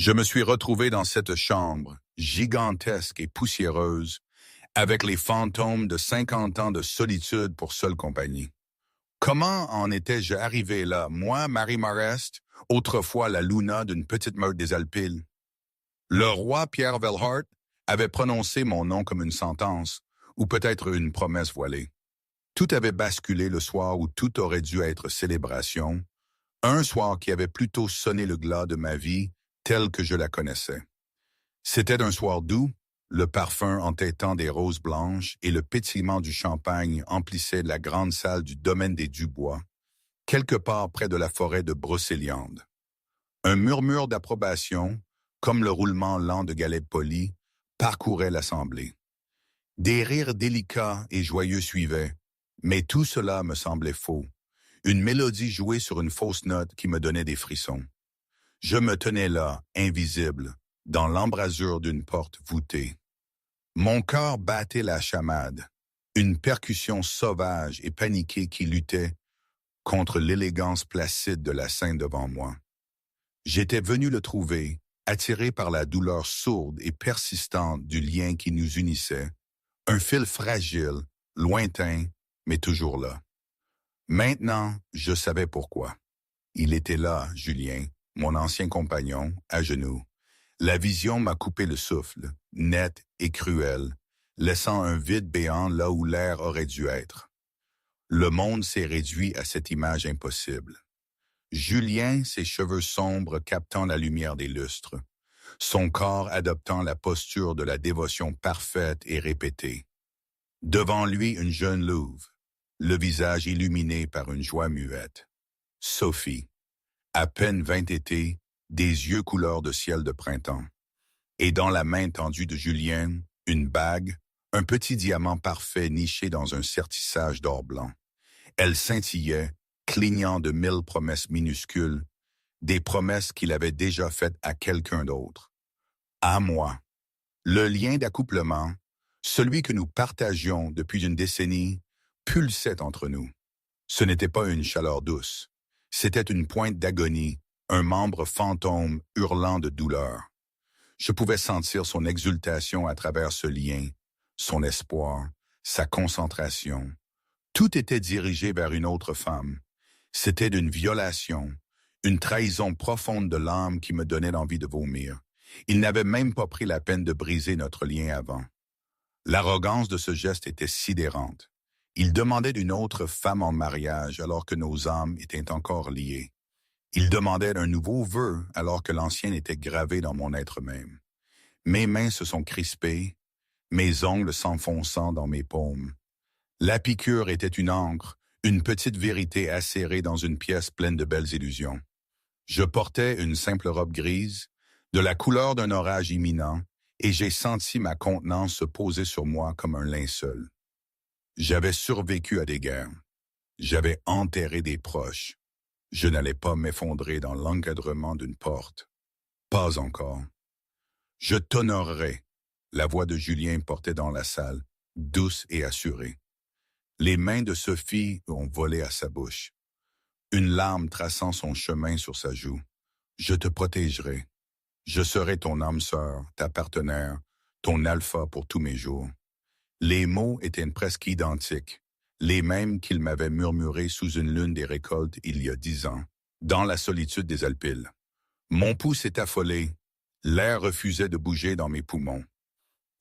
Je me suis retrouvé dans cette chambre, gigantesque et poussiéreuse, avec les fantômes de 50 ans de solitude pour seule compagnie. Comment en étais-je arrivé là, moi, Marie Marest, autrefois la Luna d'une petite meute des Alpilles? Le roi Pierre Velhart avait prononcé mon nom comme une sentence, ou peut-être une promesse voilée. Tout avait basculé le soir où tout aurait dû être célébration, un soir qui avait plutôt sonné le glas de ma vie telle que je la connaissais. C'était un soir doux, le parfum entêtant des roses blanches et le pétillement du champagne emplissaient la grande salle du domaine des Dubois, quelque part près de la forêt de Brocéliande. Un murmure d'approbation, comme le roulement lent de galettes polies, parcourait l'assemblée. Des rires délicats et joyeux suivaient, mais tout cela me semblait faux. Une mélodie jouée sur une fausse note qui me donnait des frissons. Je me tenais là, invisible, dans l'embrasure d'une porte voûtée. Mon cœur battait la chamade, une percussion sauvage et paniquée qui luttait contre l'élégance placide de la scène devant moi. J'étais venu le trouver, attiré par la douleur sourde et persistante du lien qui nous unissait, un fil fragile, lointain, mais toujours là. Maintenant, je savais pourquoi. Il était là, Julien, mon ancien compagnon, à genoux. La vision m'a coupé le souffle, net et cruel, laissant un vide béant là où l'air aurait dû être. Le monde s'est réduit à cette image impossible. Julien, ses cheveux sombres captant la lumière des lustres, son corps adoptant la posture de la dévotion parfaite et répétée. Devant lui, une jeune louve, le visage illuminé par une joie muette. Sophie, à peine 20 étés, des yeux couleur de ciel de printemps. Et dans la main tendue de Julien, une bague, un petit diamant parfait niché dans un sertissage d'or blanc. Elle scintillait, clignant de 1000 promesses minuscules, des promesses qu'il avait déjà faites à quelqu'un d'autre. À moi. Le lien d'accouplement, celui que nous partagions depuis une décennie, pulsait entre nous. Ce n'était pas une chaleur douce. C'était une pointe d'agonie, un membre fantôme hurlant de douleur. Je pouvais sentir son exultation à travers ce lien, son espoir, sa concentration. Tout était dirigé vers une autre femme. C'était d'une violation, une trahison profonde de l'âme qui me donnait l'envie de vomir. Il n'avait même pas pris la peine de briser notre lien avant. L'arrogance de ce geste était sidérante. Il demandait d'une autre femme en mariage alors que nos âmes étaient encore liées. Il demandait un nouveau vœu alors que l'ancien était gravé dans mon être même. Mes mains se sont crispées, mes ongles s'enfonçant dans mes paumes. La piqûre était une encre, une petite vérité acérée dans une pièce pleine de belles illusions. Je portais une simple robe grise, de la couleur d'un orage imminent, et j'ai senti ma contenance se poser sur moi comme un linceul. J'avais survécu à des guerres. J'avais enterré des proches. Je n'allais pas m'effondrer dans l'encadrement d'une porte. Pas encore. Je t'honorerai. La voix de Julien portait dans la salle, douce et assurée. Les mains de Sophie ont volé à sa bouche. Une larme traçant son chemin sur sa joue. Je te protégerai. Je serai ton âme sœur, ta partenaire, ton alpha pour tous mes jours. Les mots étaient presque identiques, les mêmes qu'il m'avait murmurés sous une lune des récoltes il y a 10 ans, dans la solitude des Alpilles. Mon pouls s'est affolé, l'air refusait de bouger dans mes poumons.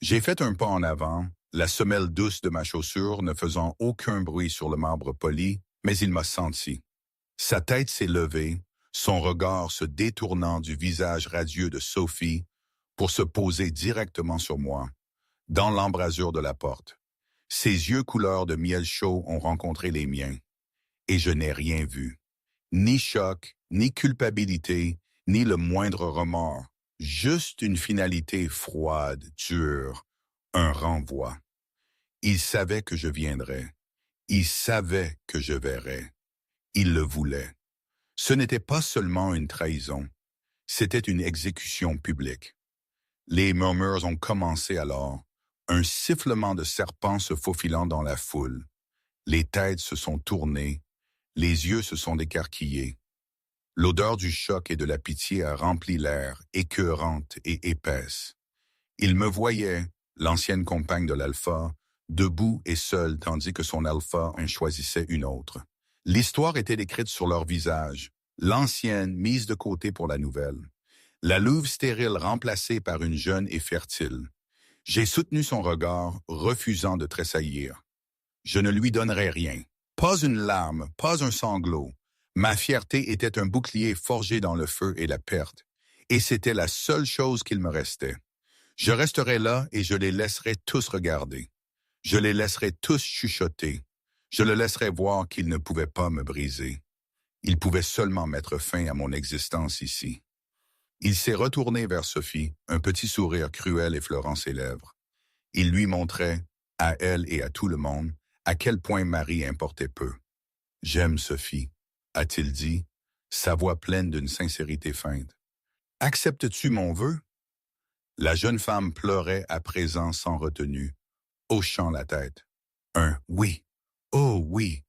J'ai fait un pas en avant, la semelle douce de ma chaussure ne faisant aucun bruit sur le marbre poli, mais il m'a senti. Sa tête s'est levée, son regard se détournant du visage radieux de Sophie pour se poser directement sur moi, dans l'embrasure de la porte. Ses yeux couleur de miel chaud ont rencontré les miens, et je n'ai rien vu. Ni choc, ni culpabilité, ni le moindre remords. Juste une finalité froide, dure, un renvoi. Il savait que je viendrais. Il savait que je verrais. Il le voulait. Ce n'était pas seulement une trahison, c'était une exécution publique. Les murmures ont commencé alors, un sifflement de serpent se faufilant dans la foule. Les têtes se sont tournées, les yeux se sont écarquillés. L'odeur du choc et de la pitié a rempli l'air, écœurante et épaisse. Il me voyait, l'ancienne compagne de l'Alpha, debout et seule tandis que son Alpha en choisissait une autre. L'histoire était décrite sur leur visage, l'ancienne mise de côté pour la nouvelle. La louve stérile remplacée par une jeune et fertile. J'ai soutenu son regard, refusant de tressaillir. Je ne lui donnerais rien. Pas une larme, pas un sanglot. Ma fierté était un bouclier forgé dans le feu et la perte, et c'était la seule chose qu'il me restait. Je resterai là et je les laisserai tous regarder. Je les laisserai tous chuchoter. Je le laisserai voir qu'il ne pouvait pas me briser. Il pouvait seulement mettre fin à mon existence ici. Il s'est retourné vers Sophie, un petit sourire cruel effleurant ses lèvres. Il lui montrait, à elle et à tout le monde, à quel point Marie importait peu. « J'aime Sophie », a-t-il dit, sa voix pleine d'une sincérité feinte. « Acceptes-tu mon vœu ?» La jeune femme pleurait à présent sans retenue, hochant la tête. Un « oui, oh oui »,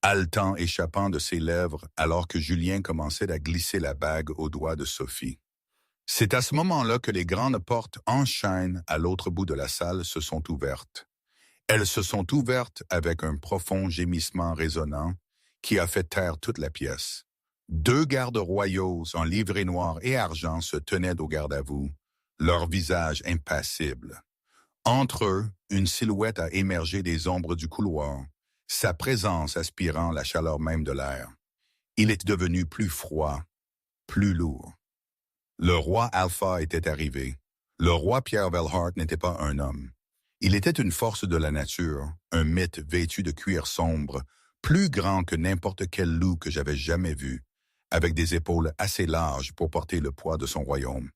haletant échappant de ses lèvres alors que Julien commençait à glisser la bague au doigt de Sophie. C'est à ce moment-là que les grandes portes en chaîne à l'autre bout de la salle se sont ouvertes. Elles se sont ouvertes avec un profond gémissement résonnant qui a fait taire toute la pièce. 2 gardes royaux en livrée noire et argent se tenaient au garde-à-vous, leur visage impassible. Entre eux, une silhouette a émergé des ombres du couloir, sa présence aspirant la chaleur même de l'air. Il est devenu plus froid, plus lourd. Le roi Alpha était arrivé. Le roi Pierre Velhart n'était pas un homme. Il était une force de la nature, un mythe vêtu de cuir sombre, plus grand que n'importe quel loup que j'avais jamais vu, avec des épaules assez larges pour porter le poids de son royaume.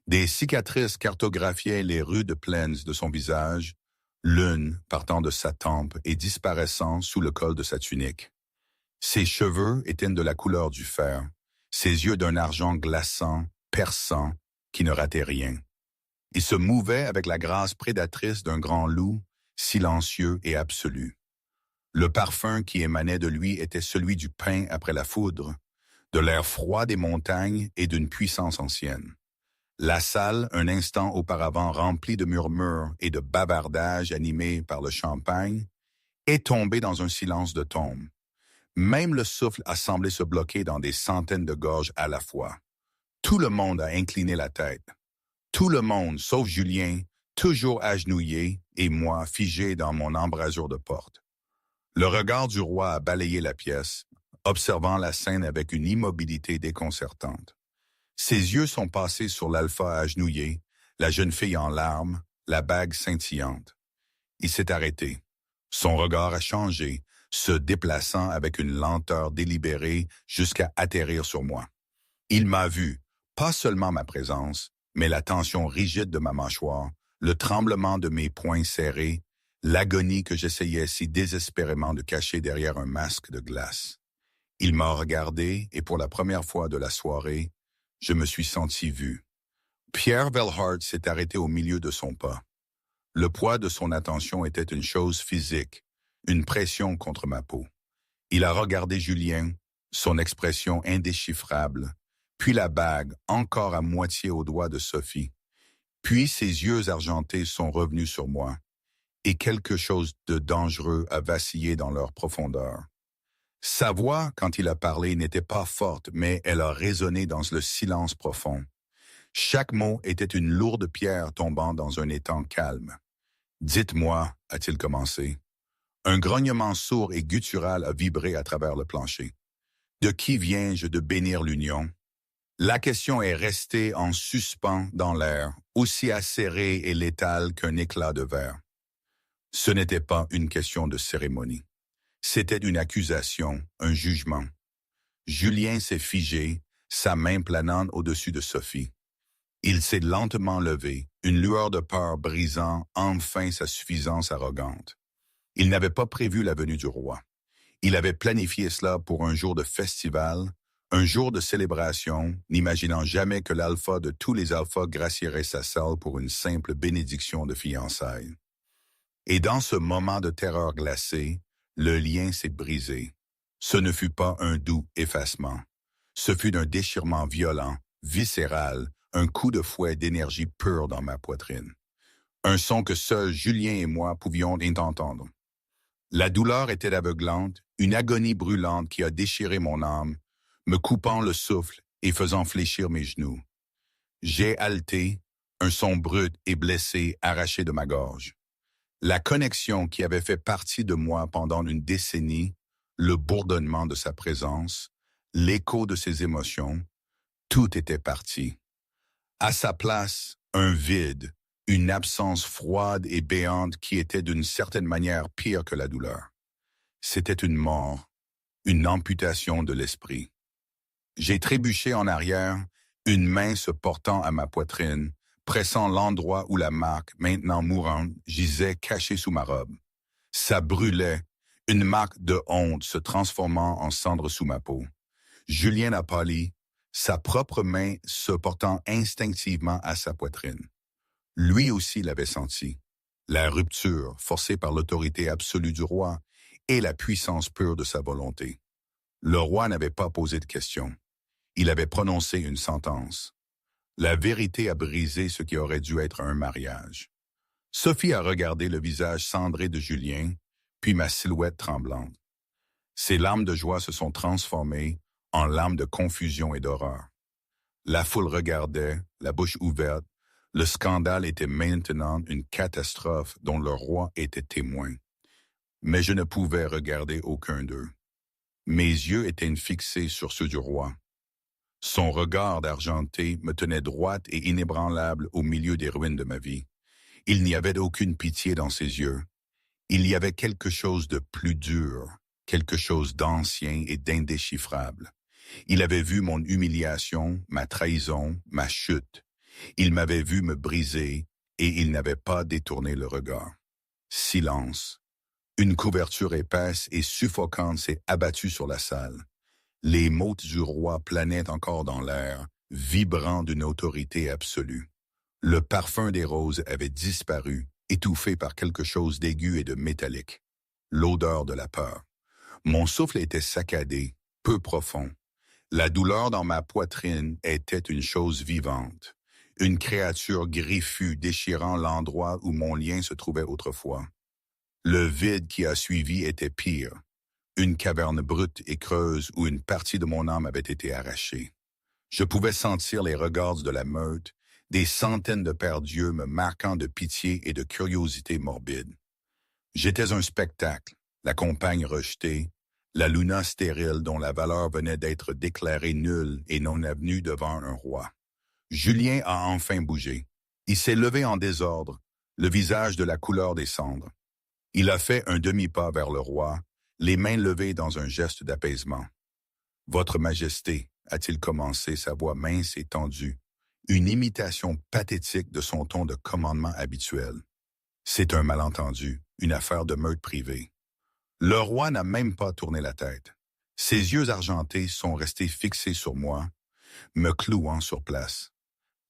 Des cicatrices cartographiaient les rudes plaines de son visage, l'une partant de sa tempe et disparaissant sous le col de sa tunique. Ses cheveux étaient de la couleur du fer, ses yeux d'un argent glaçant, perçant, qui ne ratait rien. Il se mouvait avec la grâce prédatrice d'un grand loup, silencieux et absolu. Le parfum qui émanait de lui était celui du pain après la foudre, de l'air froid des montagnes et d'une puissance ancienne. La salle, un instant auparavant remplie de murmures et de bavardages animés par le champagne, est tombée dans un silence de tombe. Même le souffle a semblé se bloquer dans des centaines de gorges à la fois. Tout le monde a incliné la tête. Tout le monde, sauf Julien, toujours agenouillé, et moi figé dans mon embrasure de porte. Le regard du roi a balayé la pièce, observant la scène avec une immobilité déconcertante. Ses yeux sont passés sur l'Alpha agenouillé, la jeune fille en larmes, la bague scintillante. Il s'est arrêté. Son regard a changé, se déplaçant avec une lenteur délibérée jusqu'à atterrir sur moi. Il m'a vu, pas seulement ma présence, mais la tension rigide de ma mâchoire, le tremblement de mes poings serrés, l'agonie que j'essayais si désespérément de cacher derrière un masque de glace. Il m'a regardé et pour la première fois de la soirée, je me suis senti vu. Pierre Velhart s'est arrêté au milieu de son pas. Le poids de son attention était une chose physique, une pression contre ma peau. Il a regardé Julien, son expression indéchiffrable, puis la bague, encore à moitié au doigt de Sophie. Puis ses yeux argentés sont revenus sur moi, et quelque chose de dangereux a vacillé dans leur profondeur. Sa voix, quand il a parlé, n'était pas forte, mais elle a résonné dans le silence profond. Chaque mot était une lourde pierre tombant dans un étang calme. « Dites-moi », a-t-il commencé. Un grognement sourd et guttural a vibré à travers le plancher. « De qui viens-je de bénir l'union ?» La question est restée en suspens dans l'air, aussi acérée et létale qu'un éclat de verre. Ce n'était pas une question de cérémonie. C'était une accusation, un jugement. Julien s'est figé, sa main planant au-dessus de Sophie. Il s'est lentement levé, une lueur de peur brisant enfin sa suffisance arrogante. Il n'avait pas prévu la venue du roi. Il avait planifié cela pour un jour de festival, un jour de célébration, n'imaginant jamais que l'alpha de tous les alphas gracierait sa salle pour une simple bénédiction de fiançailles. Et dans ce moment de terreur glacée, le lien s'est brisé. Ce ne fut pas un doux effacement. Ce fut d'un déchirement violent, viscéral, un coup de fouet d'énergie pure dans ma poitrine. Un son que seuls Julien et moi pouvions entendre. La douleur était aveuglante, une agonie brûlante qui a déchiré mon âme, me coupant le souffle et faisant fléchir mes genoux. J'ai haleté, un son brut et blessé arraché de ma gorge. La connexion qui avait fait partie de moi pendant une décennie, le bourdonnement de sa présence, l'écho de ses émotions, tout était parti. À sa place, un vide, une absence froide et béante qui était d'une certaine manière pire que la douleur. C'était une mort, une amputation de l'esprit. J'ai trébuché en arrière, une main se portant à ma poitrine, pressant l'endroit où la marque, maintenant mourante, gisait cachée sous ma robe. Ça brûlait, une marque de honte se transformant en cendre sous ma peau. Julien a pâli, sa propre main se portant instinctivement à sa poitrine. Lui aussi l'avait senti. La rupture, forcée par l'autorité absolue du roi, et la puissance pure de sa volonté. Le roi n'avait pas posé de questions. Il avait prononcé une sentence. La vérité a brisé ce qui aurait dû être un mariage. Sophie a regardé le visage cendré de Julien, puis ma silhouette tremblante. Ses larmes de joie se sont transformées en larmes de confusion et d'horreur. La foule regardait, la bouche ouverte. Le scandale était maintenant une catastrophe dont le roi était témoin. Mais je ne pouvais regarder aucun d'eux. Mes yeux étaient fixés sur ceux du roi. Son regard d'argenté me tenait droite et inébranlable au milieu des ruines de ma vie. Il n'y avait aucune pitié dans ses yeux. Il y avait quelque chose de plus dur, quelque chose d'ancien et d'indéchiffrable. Il avait vu mon humiliation, ma trahison, ma chute. Il m'avait vu me briser et il n'avait pas détourné le regard. Silence. Une couverture épaisse et suffocante s'est abattue sur la salle. Les mots du roi planaient encore dans l'air, vibrant d'une autorité absolue. Le parfum des roses avait disparu, étouffé par quelque chose d'aigu et de métallique. L'odeur de la peur. Mon souffle était saccadé, peu profond. La douleur dans ma poitrine était une chose vivante. Une créature griffue déchirant l'endroit où mon lien se trouvait autrefois. Le vide qui a suivi était pire. Une caverne brute et creuse où une partie de mon âme avait été arrachée. Je pouvais sentir les regards de la meute, des centaines de pères dieux me marquant de pitié et de curiosité morbide. J'étais un spectacle, la compagne rejetée, la Luna stérile dont la valeur venait d'être déclarée nulle et non avenue devant un roi. Julien a enfin bougé. Il s'est levé en désordre, le visage de la couleur des cendres. Il a fait un demi-pas vers le roi, les mains levées dans un geste d'apaisement. « Votre Majesté », a-t-il commencé, sa voix mince et tendue, une imitation pathétique de son ton de commandement habituel. C'est un malentendu, une affaire de meute privée. Le roi n'a même pas tourné la tête. Ses yeux argentés sont restés fixés sur moi, me clouant sur place.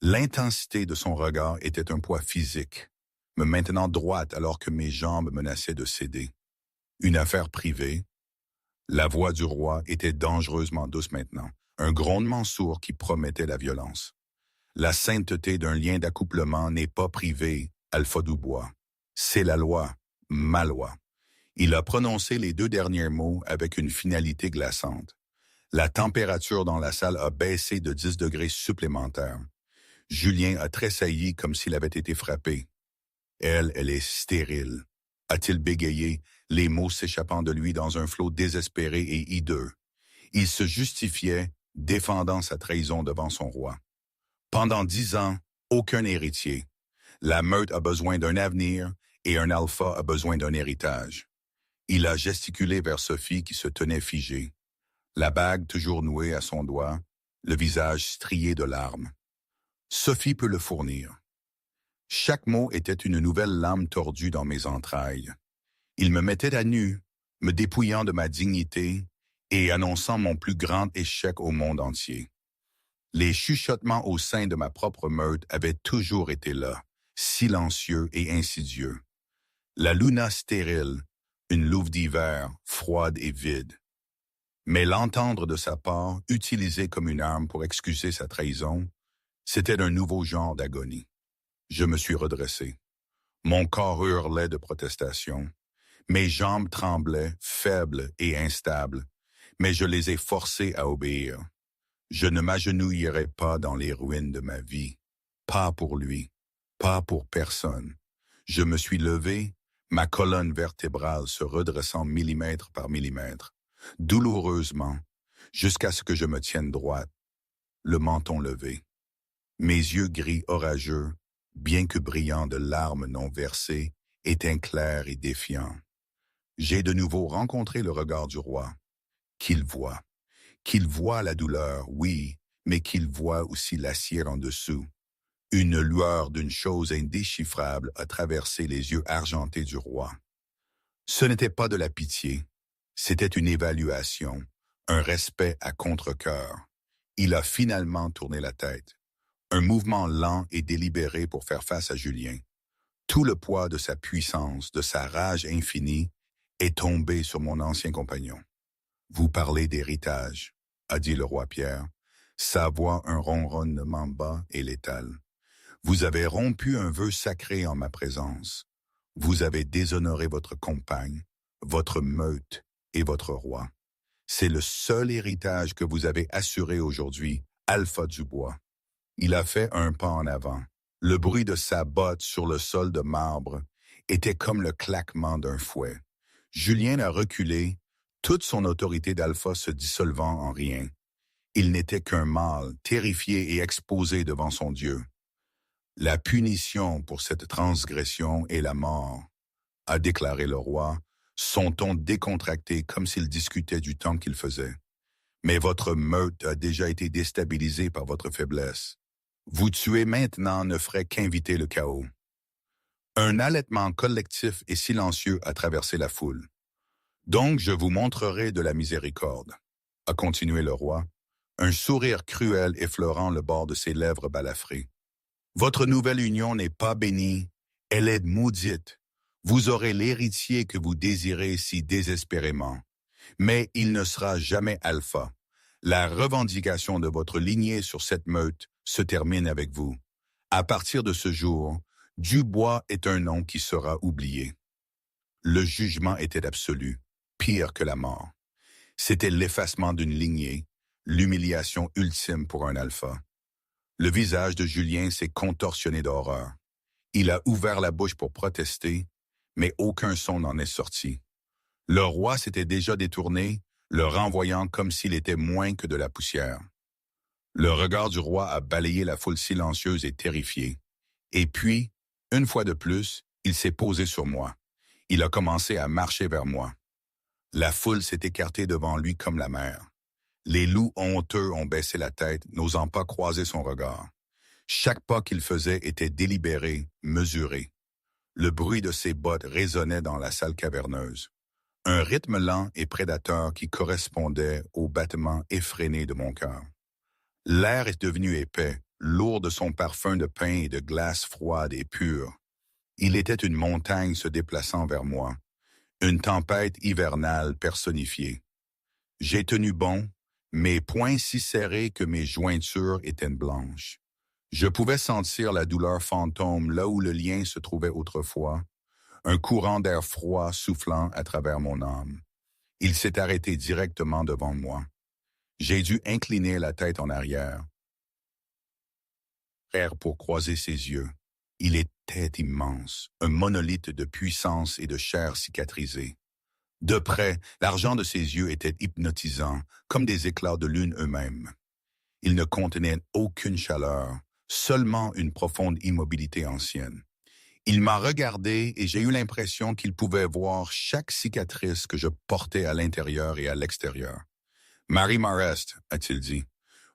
L'intensité de son regard était un poids physique, me maintenant droite alors que mes jambes menaçaient de céder. Une affaire privée. La voix du roi était dangereusement douce maintenant, un grondement sourd qui promettait la violence. La sainteté d'un lien d'accouplement n'est pas privée, Alpha Dubois. C'est la loi, ma loi. Il a prononcé les 2 derniers mots avec une finalité glaçante. La température dans la salle a baissé de 10 degrés supplémentaires. Julien a tressailli comme s'il avait été frappé. Elle est stérile, a-t-il bégayé, les mots s'échappant de lui dans un flot désespéré et hideux. Il se justifiait, défendant sa trahison devant son roi. Pendant 10 ans, aucun héritier. La meute a besoin d'un avenir et un alpha a besoin d'un héritage. Il a gesticulé vers Sophie qui se tenait figée. La bague toujours nouée à son doigt, le visage strié de larmes. Sophie peut le fournir. Chaque mot était une nouvelle lame tordue dans mes entrailles. Il me mettait à nu, me dépouillant de ma dignité et annonçant mon plus grand échec au monde entier. Les chuchotements au sein de ma propre meute avaient toujours été là, silencieux et insidieux. La Luna stérile, une louve d'hiver, froide et vide. Mais l'entendre de sa part, utilisé comme une arme pour excuser sa trahison, c'était un nouveau genre d'agonie. Je me suis redressé. Mon corps hurlait de protestation. Mes jambes tremblaient, faibles et instables, mais je les ai forcées à obéir. Je ne m'agenouillerai pas dans les ruines de ma vie. Pas pour lui, pas pour personne. Je me suis levé, ma colonne vertébrale se redressant millimètre par millimètre, douloureusement, jusqu'à ce que je me tienne droite, le menton levé. Mes yeux gris orageux, bien que brillants de larmes non versées, étaient clairs et défiants. J'ai de nouveau rencontré le regard du roi. Qu'il voit la douleur, oui, mais qu'il voit aussi l'acier en dessous. Une lueur d'une chose indéchiffrable a traversé les yeux argentés du roi. Ce n'était pas de la pitié, c'était une évaluation, un respect à contre-cœur. Il a finalement tourné la tête. Un mouvement lent et délibéré pour faire face à Julien. Tout le poids de sa puissance, de sa rage infinie, est tombé sur mon ancien compagnon. « Vous parlez d'héritage », a dit le roi Pierre, sa voix un ronronnement bas et létal. « Vous avez rompu un vœu sacré en ma présence. Vous avez déshonoré votre compagne, votre meute et votre roi. C'est le seul héritage que vous avez assuré aujourd'hui, Alpha Dubois. » Il a fait un pas en avant. Le bruit de sa botte sur le sol de marbre était comme le claquement d'un fouet. Julien a reculé, toute son autorité d'Alpha se dissolvant en rien. Il n'était qu'un mâle, terrifié et exposé devant son Dieu. La punition pour cette transgression est la mort, a déclaré le roi, son ton décontracté comme s'il discutait du temps qu'il faisait. Mais votre meute a déjà été déstabilisée par votre faiblesse. Vous tuer maintenant ne ferait qu'inviter le chaos. Un halètement collectif et silencieux a traversé la foule. Donc je vous montrerai de la miséricorde, a continué le roi, un sourire cruel effleurant le bord de ses lèvres balafrées. Votre nouvelle union n'est pas bénie, elle est maudite. Vous aurez l'héritier que vous désirez si désespérément. Mais il ne sera jamais alpha. La revendication de votre lignée sur cette meute se termine avec vous. À partir de ce jour, Dubois est un nom qui sera oublié. Le jugement était absolu, pire que la mort. C'était l'effacement d'une lignée, l'humiliation ultime pour un alpha. Le visage de Julien s'est contorsionné d'horreur. Il a ouvert la bouche pour protester, mais aucun son n'en est sorti. Le roi s'était déjà détourné, le renvoyant comme s'il était moins que de la poussière. Le regard du roi a balayé la foule silencieuse et terrifiée. Et puis, une fois de plus, il s'est posé sur moi. Il a commencé à marcher vers moi. La foule s'est écartée devant lui comme la mer. Les loups honteux ont baissé la tête, n'osant pas croiser son regard. Chaque pas qu'il faisait était délibéré, mesuré. Le bruit de ses bottes résonnait dans la salle caverneuse. Un rythme lent et prédateur qui correspondait au battement effréné de mon cœur. L'air est devenu épais, lourd de son parfum de pain et de glace froide et pure. Il était une montagne se déplaçant vers moi, une tempête hivernale personnifiée. J'ai tenu bon, mes poings si serrés que mes jointures étaient blanches. Je pouvais sentir la douleur fantôme là où le lien se trouvait autrefois, un courant d'air froid soufflant à travers mon âme. Il s'est arrêté directement devant moi. J'ai dû incliner la tête en arrière pour croiser ses yeux. Il était immense, un monolithe de puissance et de chair cicatrisée. De près, l'argent de ses yeux était hypnotisant, comme des éclats de lune eux-mêmes. Il ne contenait aucune chaleur, seulement une profonde immobilité ancienne. Il m'a regardé et j'ai eu l'impression qu'il pouvait voir chaque cicatrice que je portais à l'intérieur et à l'extérieur. « Marie Marest », a-t-il dit.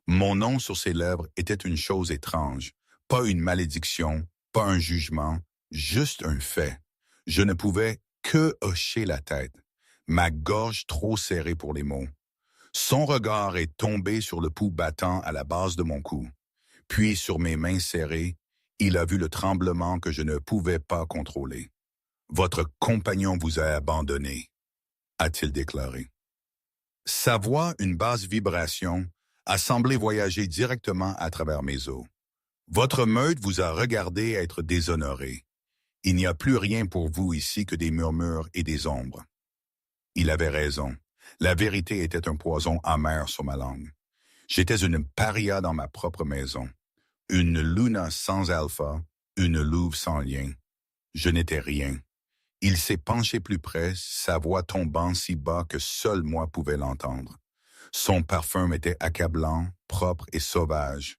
Mon nom sur ses lèvres était une chose étrange, pas une malédiction, pas un jugement, juste un fait. Je ne pouvais que hocher la tête, ma gorge trop serrée pour les mots. Son regard est tombé sur le pouls battant à la base de mon cou. Puis sur mes mains serrées, il a vu le tremblement que je ne pouvais pas contrôler. « Votre compagnon vous a abandonné », a-t-il déclaré. Sa voix, une basse vibration, a semblé voyager directement à travers mes os. Votre meute vous a regardé être déshonoré. Il n'y a plus rien pour vous ici que des murmures et des ombres. Il avait raison. La vérité était un poison amer sur ma langue. J'étais une paria dans ma propre maison. Une Luna sans alpha, une louve sans lien. Je n'étais rien. Il s'est penché plus près, sa voix tombant si bas que seul moi pouvais l'entendre. Son parfum était accablant, propre et sauvage.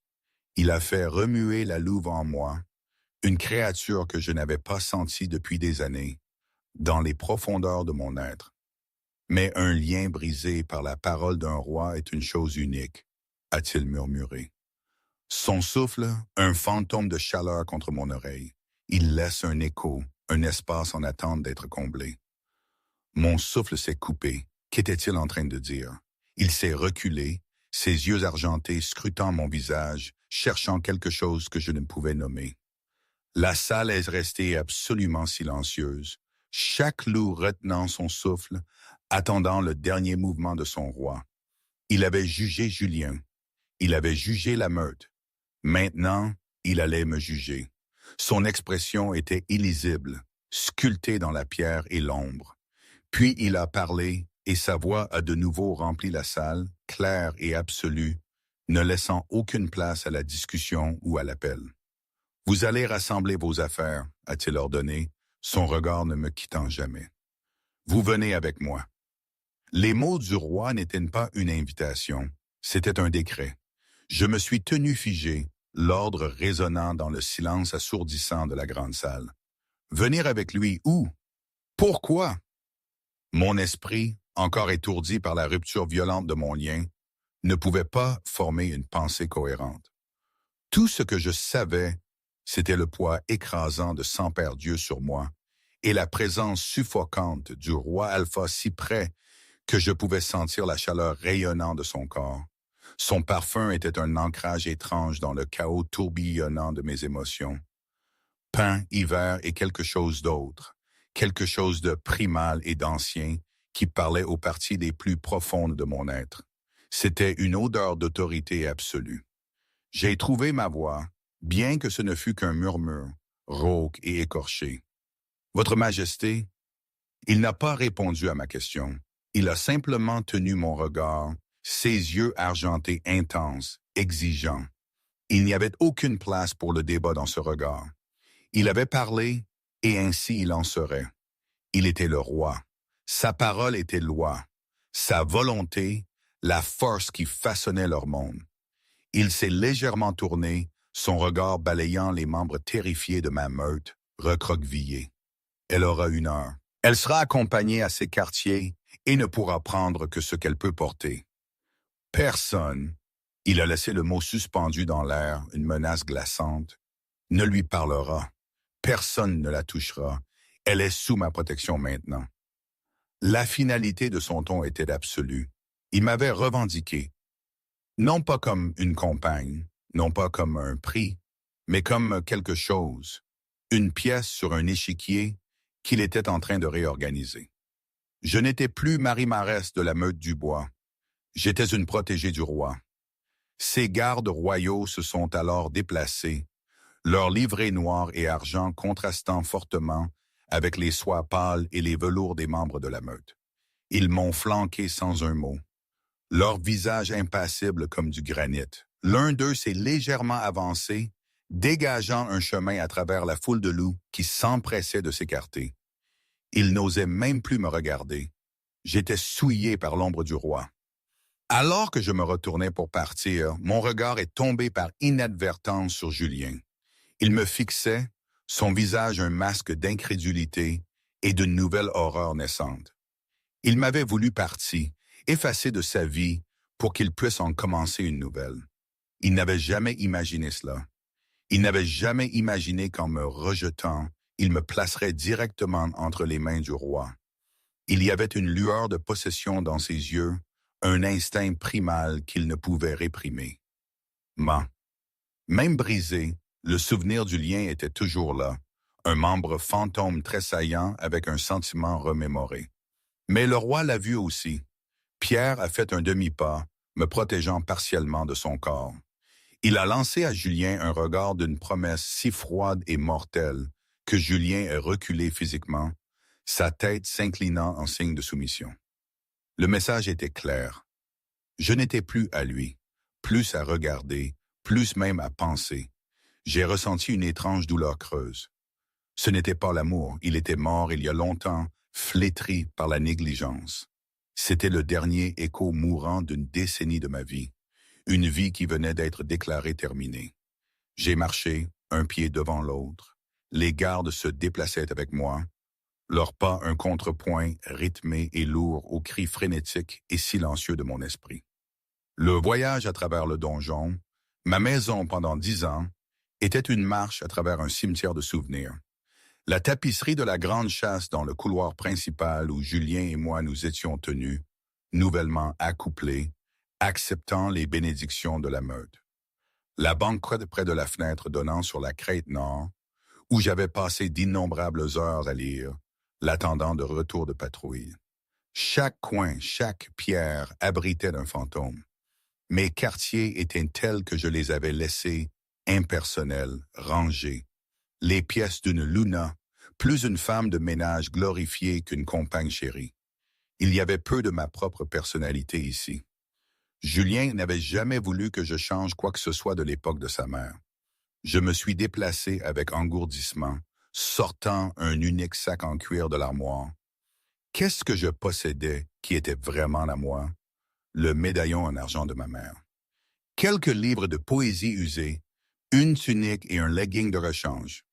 Il a fait remuer la louve en moi, une créature que je n'avais pas sentie depuis des années, dans les profondeurs de mon être. Mais un lien brisé par la parole d'un roi est une chose unique, a-t-il murmuré. Son souffle, un fantôme de chaleur contre mon oreille. Il laisse un écho, un espace en attente d'être comblé. Mon souffle s'est coupé. Qu'était-il en train de dire? Il s'est reculé, ses yeux argentés scrutant mon visage, cherchant quelque chose que je ne pouvais nommer. La salle est restée absolument silencieuse, chaque loup retenant son souffle, attendant le dernier mouvement de son roi. Il avait jugé Julien. Il avait jugé la meute. Maintenant, il allait me juger. Son expression était illisible, sculptée dans la pierre et l'ombre. Puis il a parlé, et sa voix a de nouveau rempli la salle, claire et absolue, ne laissant aucune place à la discussion ou à l'appel. « Vous allez rassembler vos affaires », a-t-il ordonné, son regard ne me quittant jamais. « Vous venez avec moi. » Les mots du roi n'étaient pas une invitation, c'était un décret. Je me suis tenu figé, l'ordre résonnant dans le silence assourdissant de la grande salle. Venir avec lui où? Pourquoi? Mon esprit, encore étourdi par la rupture violente de mon lien, ne pouvait pas former une pensée cohérente. Tout ce que je savais, c'était le poids écrasant de Saint-Père Dieu sur moi et la présence suffocante du roi Alpha si près que je pouvais sentir la chaleur rayonnant de son corps. Son parfum était un ancrage étrange dans le chaos tourbillonnant de mes émotions. Pain, hiver et quelque chose d'autre, quelque chose de primal et d'ancien qui parlait aux parties les plus profondes de mon être. C'était une odeur d'autorité absolue. J'ai trouvé ma voix, bien que ce ne fût qu'un murmure, rauque et écorché. « Votre Majesté », il n'a pas répondu à ma question. Il a simplement tenu mon regard, ses yeux argentés intenses, exigeants. Il n'y avait aucune place pour le débat dans ce regard. Il avait parlé, et ainsi il en serait. Il était le roi. Sa parole était loi. Sa volonté, la force qui façonnait leur monde. Il s'est légèrement tourné, son regard balayant les membres terrifiés de ma meute, recroquevillés. Elle aura 1 heure. Elle sera accompagnée à ses quartiers et ne pourra prendre que ce qu'elle peut porter. Personne, il a laissé le mot suspendu dans l'air, une menace glaçante, ne lui parlera. Personne ne la touchera. Elle est sous ma protection maintenant. La finalité de son ton était absolue. Il m'avait revendiqué. Non pas comme une compagne, non pas comme un prix, mais comme quelque chose, une pièce sur un échiquier qu'il était en train de réorganiser. Je n'étais plus Marie-Maresse de la meute du bois. J'étais une protégée du roi. Ses gardes royaux se sont alors déplacés, leurs livrées noires et argent contrastant fortement avec les soies pâles et les velours des membres de la meute. Ils m'ont flanqué sans un mot. Leur visage impassible comme du granit. L'un d'eux s'est légèrement avancé, dégageant un chemin à travers la foule de loups qui s'empressait de s'écarter. Il n'osait même plus me regarder. J'étais souillé par l'ombre du roi. Alors que je me retournais pour partir, mon regard est tombé par inadvertance sur Julien. Il me fixait, son visage un masque d'incrédulité et d'une nouvelle horreur naissante. Il m'avait voulu partir, effacé de sa vie, pour qu'il puisse en commencer une nouvelle. Il n'avait jamais imaginé cela. Il n'avait jamais imaginé qu'en me rejetant, il me placerait directement entre les mains du roi. Il y avait une lueur de possession dans ses yeux, un instinct primal qu'il ne pouvait réprimer. Même brisé, le souvenir du lien était toujours là, un membre fantôme tressaillant avec un sentiment remémoré. Mais le roi l'a vu aussi. Pierre a fait un demi-pas, me protégeant partiellement de son corps. Il a lancé à Julien un regard d'une promesse si froide et mortelle que Julien est reculé physiquement, sa tête s'inclinant en signe de soumission. Le message était clair. Je n'étais plus à lui, plus à regarder, plus même à penser. J'ai ressenti une étrange douleur creuse. Ce n'était pas l'amour, il était mort il y a longtemps, flétri par la négligence. C'était le dernier écho mourant d'une décennie de ma vie, une vie qui venait d'être déclarée terminée. J'ai marché, un pied devant l'autre. Les gardes se déplaçaient avec moi, leurs pas un contrepoint rythmé et lourd aux cris frénétiques et silencieux de mon esprit. Le voyage à travers le donjon, ma maison pendant 10 ans, était une marche à travers un cimetière de souvenirs. La tapisserie de la grande chasse dans le couloir principal où Julien et moi nous étions tenus, nouvellement accouplés, acceptant les bénédictions de la meute. La banquette près de la fenêtre donnant sur la crête nord, où j'avais passé d'innombrables heures à lire, l'attendant de retour de patrouille. Chaque coin, chaque pierre abritait un fantôme. Mes quartiers étaient tels que je les avais laissés, impersonnels, rangés. Les pièces d'une Luna, plus une femme de ménage glorifiée qu'une compagne chérie. Il y avait peu de ma propre personnalité ici. Julien n'avait jamais voulu que je change quoi que ce soit de l'époque de sa mère. Je me suis déplacé avec engourdissement, sortant un unique sac en cuir de l'armoire. Qu'est-ce que je possédais qui était vraiment à moi? Le médaillon en argent de ma mère. Quelques livres de poésie usés, une tunique et un legging de rechange.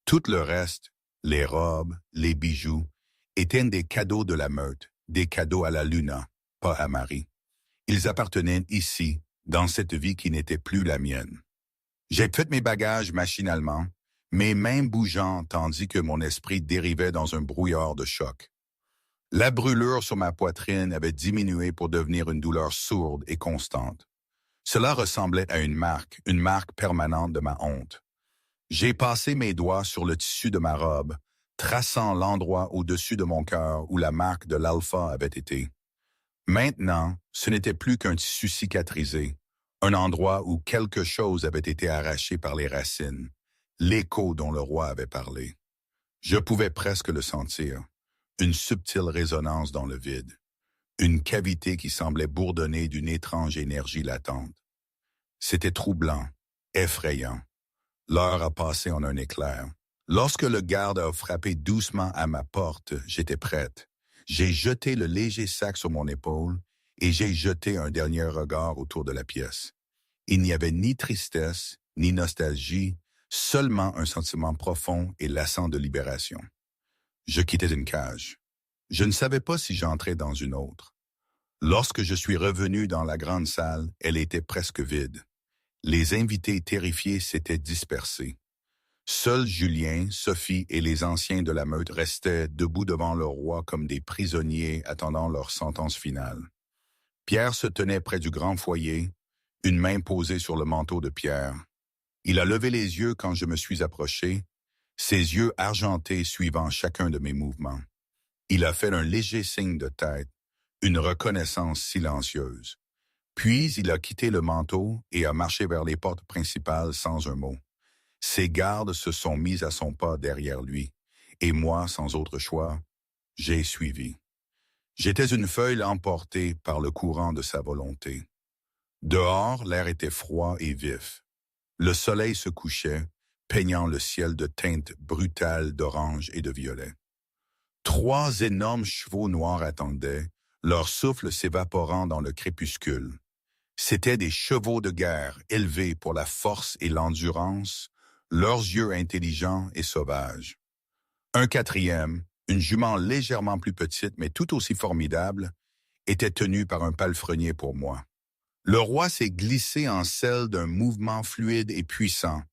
Tout le reste, les robes, les bijoux, étaient des cadeaux de la meute, des cadeaux à la Luna, pas à Marie. Ils appartenaient ici, dans cette vie qui n'était plus la mienne. J'ai fait mes bagages machinalement, mes mains bougeant tandis que mon esprit dérivait dans un brouillard de choc. La brûlure sur ma poitrine avait diminué pour devenir une douleur sourde et constante. Cela ressemblait à une marque permanente de ma honte. J'ai passé mes doigts sur le tissu de ma robe, traçant l'endroit au-dessus de mon cœur où la marque de l'alpha avait été. Maintenant, ce n'était plus qu'un tissu cicatrisé, un endroit où quelque chose avait été arraché par les racines, l'écho dont le roi avait parlé. Je pouvais presque le sentir, une subtile résonance dans le vide, une cavité qui semblait bourdonner d'une étrange énergie latente. C'était troublant, effrayant. L'heure a passé en un éclair. Lorsque le garde a frappé doucement à ma porte, j'étais prête. J'ai jeté le léger sac sur mon épaule et j'ai jeté un dernier regard autour de la pièce. Il n'y avait ni tristesse, ni nostalgie, seulement un sentiment profond et lassant de libération. Je quittais une cage. Je ne savais pas si j'entrais dans une autre. Lorsque je suis revenu dans la grande salle, elle était presque vide. Les invités terrifiés s'étaient dispersés. Seuls Julien, Sophie et les anciens de la meute restaient debout devant le roi comme des prisonniers attendant leur sentence finale. Pierre se tenait près du grand foyer, une main posée sur le manteau de Pierre. Il a levé les yeux quand je me suis approché, ses yeux argentés suivant chacun de mes mouvements. Il a fait un léger signe de tête, une reconnaissance silencieuse. Puis il a quitté le manteau et a marché vers les portes principales sans un mot. Ses gardes se sont mis à son pas derrière lui, et moi, sans autre choix, j'ai suivi. J'étais une feuille emportée par le courant de sa volonté. Dehors, l'air était froid et vif. Le soleil se couchait, peignant le ciel de teintes brutales d'orange et de violet. 3 énormes chevaux noirs attendaient, leur souffle s'évaporant dans le crépuscule. C'étaient des chevaux de guerre élevés pour la force et l'endurance, leurs yeux intelligents et sauvages. Un 4e, une jument légèrement plus petite mais tout aussi formidable, était tenue par un palefrenier pour moi. Le roi s'est glissé en selle d'un mouvement fluide et puissant.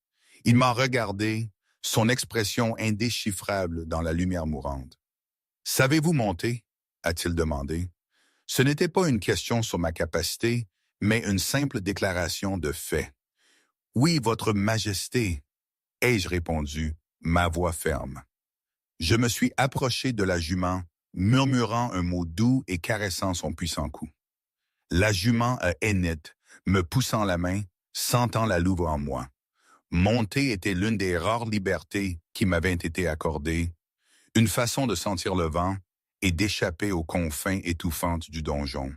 Il m'a regardé, son expression indéchiffrable dans la lumière mourante. « Savez-vous monter » a-t-il demandé. Ce n'était pas une question sur ma capacité, mais une simple déclaration de fait. « Oui, votre majesté » ai-je répondu, ma voix ferme. Je me suis approché de la jument, murmurant un mot doux et caressant son puissant cou. La jument à Enid, me poussant la main, sentant la louve en moi. Monter était l'une des rares libertés qui m'avaient été accordées, une façon de sentir le vent et d'échapper aux confins étouffantes du donjon.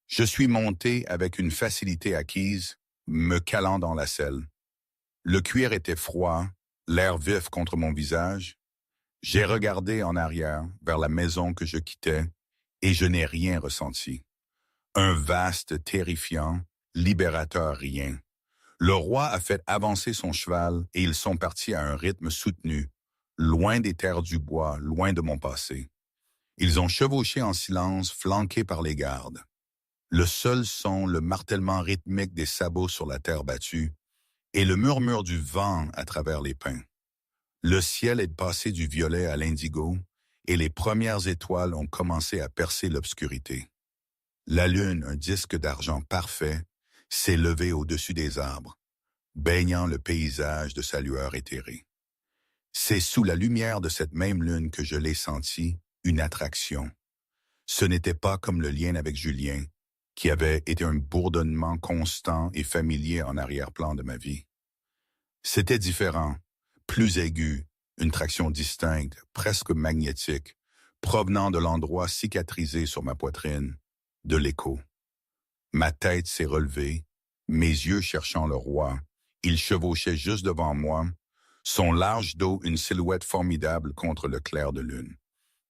Je suis monté avec une facilité acquise, me calant dans la selle. Le cuir était froid, l'air vif contre mon visage. J'ai regardé en arrière vers la maison que je quittais et je n'ai rien ressenti. Un vaste, terrifiant, libérateur rien. Le roi a fait avancer son cheval et ils sont partis à un rythme soutenu, loin des terres du bois, loin de mon passé. Ils ont chevauché en silence, flanqués par les gardes. Le seul son, le martèlement rythmique des sabots sur la terre battue, et le murmure du vent à travers les pins. Le ciel est passé du violet à l'indigo, et les premières étoiles ont commencé à percer l'obscurité. La lune, un disque d'argent parfait, s'est levée au-dessus des arbres, baignant le paysage de sa lueur éthérée. C'est sous la lumière de cette même lune que je l'ai senti, une attraction. Ce n'était pas comme le lien avec Julien, qui avait été un bourdonnement constant et familier en arrière-plan de ma vie. C'était différent, plus aigu, une traction distincte, presque magnétique, provenant de l'endroit cicatrisé sur ma poitrine, de l'écho. Ma tête s'est relevée, mes yeux cherchant le roi. Il chevauchait juste devant moi, son large dos une silhouette formidable contre le clair de lune.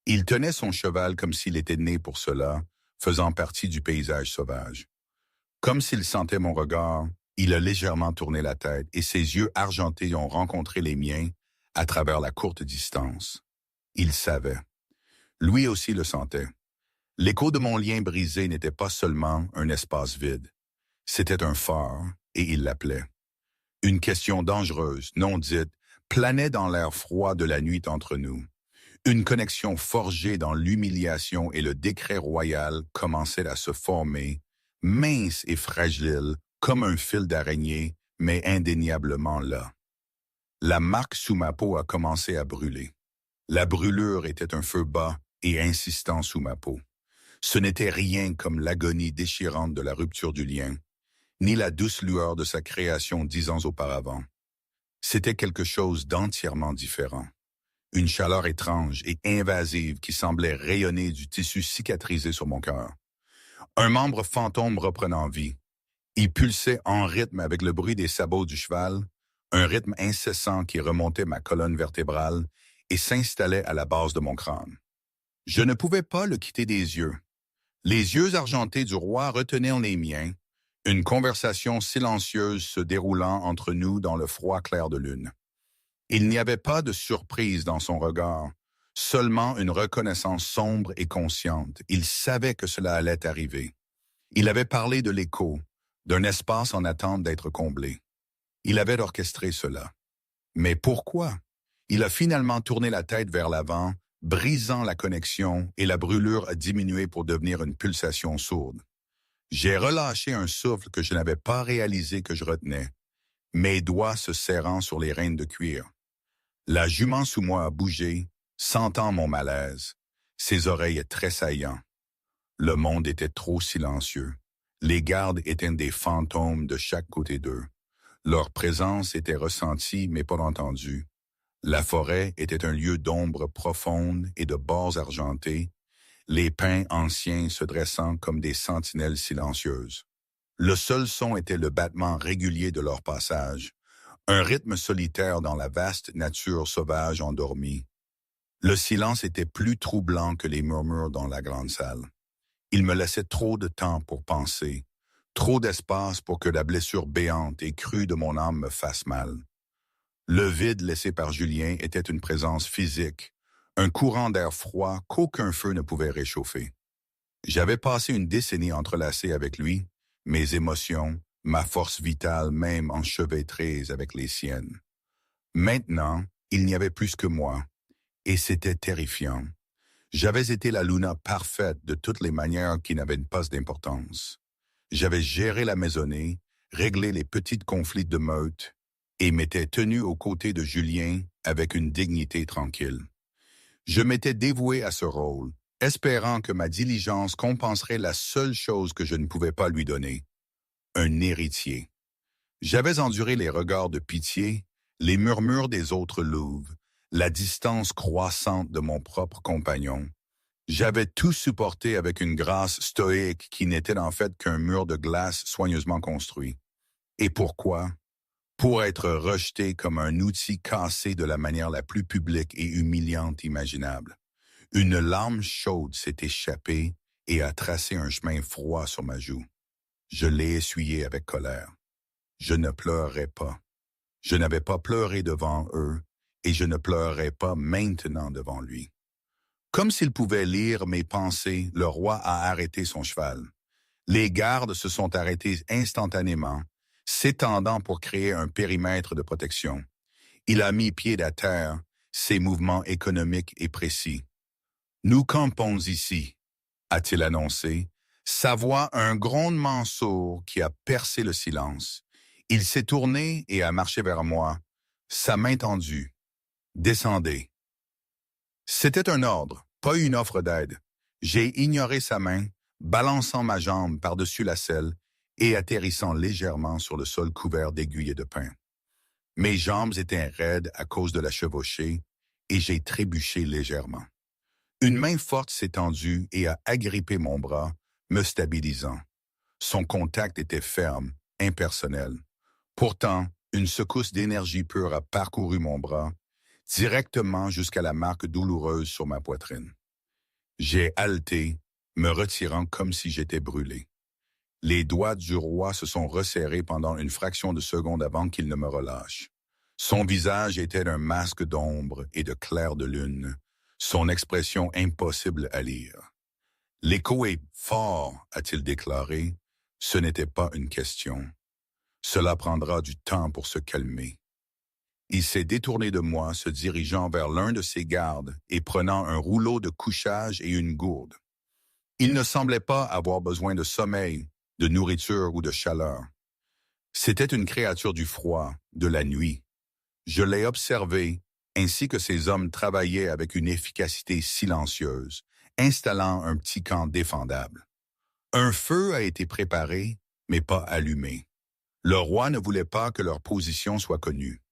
Il tenait son cheval comme s'il était né pour cela, faisant partie du paysage sauvage. Comme s'il sentait mon regard, il a légèrement tourné la tête et ses yeux argentés ont rencontré les miens à travers la courte distance. Il savait. Lui aussi le sentait. L'écho de mon lien brisé n'était pas seulement un espace vide. C'était un phare, et il l'appelait. Une question dangereuse, non dite, planait dans l'air froid de la nuit entre nous. Une connexion forgée dans l'humiliation et le décret royal commençait à se former, mince et fragile, comme un fil d'araignée, mais indéniablement là. La marque sous ma peau a commencé à brûler. La brûlure était un feu bas et insistant sous ma peau. Ce n'était rien comme l'agonie déchirante de la rupture du lien, ni la douce lueur de sa création 10 ans auparavant. C'était quelque chose d'entièrement différent. Une chaleur étrange et invasive qui semblait rayonner du tissu cicatrisé sur mon cœur. Un membre fantôme reprenant vie. Il pulsait en rythme avec le bruit des sabots du cheval, un rythme incessant qui remontait ma colonne vertébrale et s'installait à la base de mon crâne. Je ne pouvais pas le quitter des yeux. Les yeux argentés du roi retenaient les miens, une conversation silencieuse se déroulant entre nous dans le froid clair de lune. Il n'y avait pas de surprise dans son regard, seulement une reconnaissance sombre et consciente. Il savait que cela allait arriver. Il avait parlé de l'écho, d'un espace en attente d'être comblé. Il avait orchestré cela. Mais pourquoi? Il a finalement tourné la tête vers l'avant, brisant la connexion, et la brûlure a diminué pour devenir une pulsation sourde. J'ai relâché un souffle que je n'avais pas réalisé que je retenais, mes doigts se serrant sur les rênes de cuir. La jument sous moi a bougé, sentant mon malaise, ses oreilles tressaillant. Le monde était trop silencieux. Les gardes étaient des fantômes de chaque côté d'eux. Leur présence était ressentie mais pas entendue. La forêt était un lieu d'ombre profonde et de bords argentés, les pins anciens se dressant comme des sentinelles silencieuses. Le seul son était le battement régulier de leur passage, un rythme solitaire dans la vaste nature sauvage endormie. Le silence était plus troublant que les murmures dans la grande salle. Il me laissait trop de temps pour penser, trop d'espace pour que la blessure béante et crue de mon âme me fasse mal. Le vide laissé par Julien était une présence physique, un courant d'air froid qu'aucun feu ne pouvait réchauffer. J'avais passé une décennie entrelacée avec lui, mes émotions, ma force vitale même enchevêtrées avec les siennes. Maintenant, il n'y avait plus que moi, et c'était terrifiant. J'avais été la Luna parfaite de toutes les manières qui n'avaient pas d'importance. J'avais géré la maisonnée, réglé les petits conflits de meute, et m'étais tenu aux côtés de Julien avec une dignité tranquille. Je m'étais dévoué à ce rôle, espérant que ma diligence compenserait la seule chose que je ne pouvais pas lui donner, un héritier. J'avais enduré les regards de pitié, les murmures des autres louves, la distance croissante de mon propre compagnon. J'avais tout supporté avec une grâce stoïque qui n'était en fait qu'un mur de glace soigneusement construit. Et pourquoi? Pour être rejeté comme un outil cassé de la manière la plus publique et humiliante imaginable. Une larme chaude s'est échappée et a tracé un chemin froid sur ma joue. Je l'ai essuyé avec colère. Je ne pleurerai pas. Je n'avais pas pleuré devant eux et je ne pleurerai pas maintenant devant lui. Comme s'il pouvait lire mes pensées, le roi a arrêté son cheval. Les gardes se sont arrêtés instantanément, s'étendant pour créer un périmètre de protection. Il a mis pied à terre, ses mouvements économiques et précis. « Nous campons ici », a-t-il annoncé, sa voix un grondement sourd qui a percé le silence. Il s'est tourné et a marché vers moi, sa main tendue. « Descendez ». C'était un ordre, pas une offre d'aide. J'ai ignoré sa main, balançant ma jambe par-dessus la selle et atterrissant légèrement sur le sol couvert d'aiguilles et de pin. Mes jambes étaient raides à cause de la chevauchée et j'ai trébuché légèrement. Une main forte s'est tendue et a agrippé mon bras, me stabilisant. Son contact était ferme, impersonnel. Pourtant, une secousse d'énergie pure a parcouru mon bras, directement jusqu'à la marque douloureuse sur ma poitrine. J'ai haleté, me retirant comme si j'étais brûlé. Les doigts du roi se sont resserrés pendant une fraction de seconde avant qu'il ne me relâche. Son visage était un masque d'ombre et de clair de lune, son expression impossible à lire. « L'écho est fort », a-t-il déclaré. Ce n'était pas une question. Cela prendra du temps pour se calmer. Il s'est détourné de moi, se dirigeant vers l'un de ses gardes et prenant un rouleau de couchage et une gourde. Il ne semblait pas avoir besoin de sommeil, de nourriture ou de chaleur. C'était une créature du froid, de la nuit. Je l'ai observé, ainsi que ces hommes travaillaient avec une efficacité silencieuse, installant un petit camp défendable. Un feu a été préparé, mais pas allumé. Le roi ne voulait pas que leur position soit connue.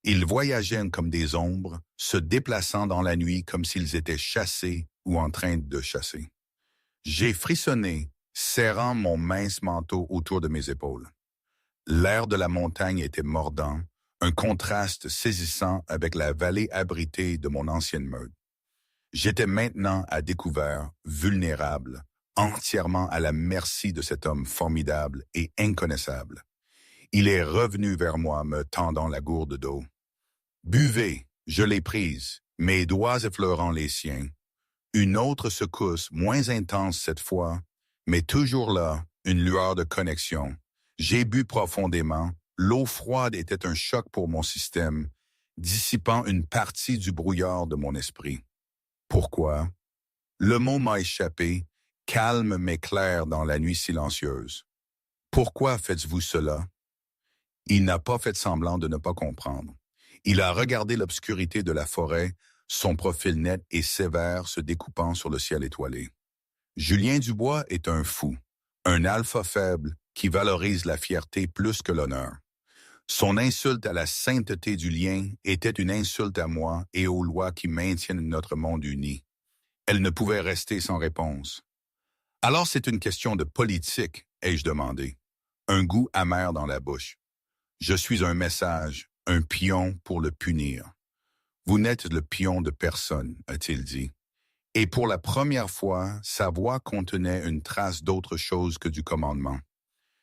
Ils voyageaient comme des ombres, se déplaçant dans la nuit comme s'ils étaient chassés ou en train de chasser. J'ai frissonné, serrant mon mince manteau autour de mes épaules. L'air de la montagne était mordant, un contraste saisissant avec la vallée abritée de mon ancienne meute. J'étais maintenant à découvert, vulnérable, entièrement à la merci de cet homme formidable et inconnaissable. Il est revenu vers moi, me tendant la gourde d'eau. « Buvez », je l'ai prise, mes doigts effleurant les siens. Une autre secousse, moins intense cette fois, mais toujours là, une lueur de connexion. J'ai bu profondément. L'eau froide était un choc pour mon système, dissipant une partie du brouillard de mon esprit. Pourquoi? Le mot m'a échappé, calme mais clair dans la nuit silencieuse. Pourquoi faites-vous cela? Il n'a pas fait semblant de ne pas comprendre. Il a regardé l'obscurité de la forêt, son profil net et sévère se découpant sur le ciel étoilé. Julien Dubois est un fou, un alpha faible qui valorise la fierté plus que l'honneur. Son insulte à la sainteté du lien était une insulte à moi et aux lois qui maintiennent notre monde uni. Elle ne pouvait rester sans réponse. Alors c'est une question de politique, ai-je demandé, un goût amer dans la bouche. Je suis un message, un pion pour le punir. Vous n'êtes le pion de personne, a-t-il dit. Et pour la première fois, sa voix contenait une trace d'autre chose que du commandement.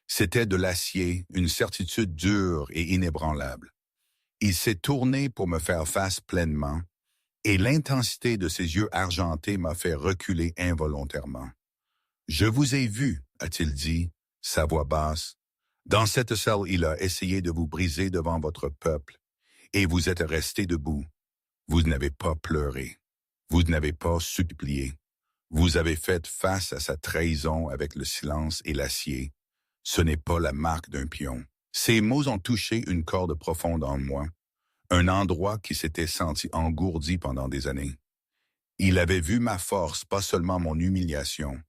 C'était de l'acier, une certitude dure et inébranlable. Il s'est tourné pour me faire face pleinement, et l'intensité de ses yeux argentés m'a fait reculer involontairement. « Je vous ai vu, a-t-il dit, sa voix basse. Dans cette salle, il a essayé de vous briser devant votre peuple, et vous êtes resté debout. Vous n'avez pas pleuré. Vous n'avez pas supplié. Vous avez fait face à sa trahison avec le silence et l'acier. Ce n'est pas la marque d'un pion. » Ces mots ont touché une corde profonde en moi, un endroit qui s'était senti engourdi pendant des années. Il avait vu ma force, pas seulement mon humiliation.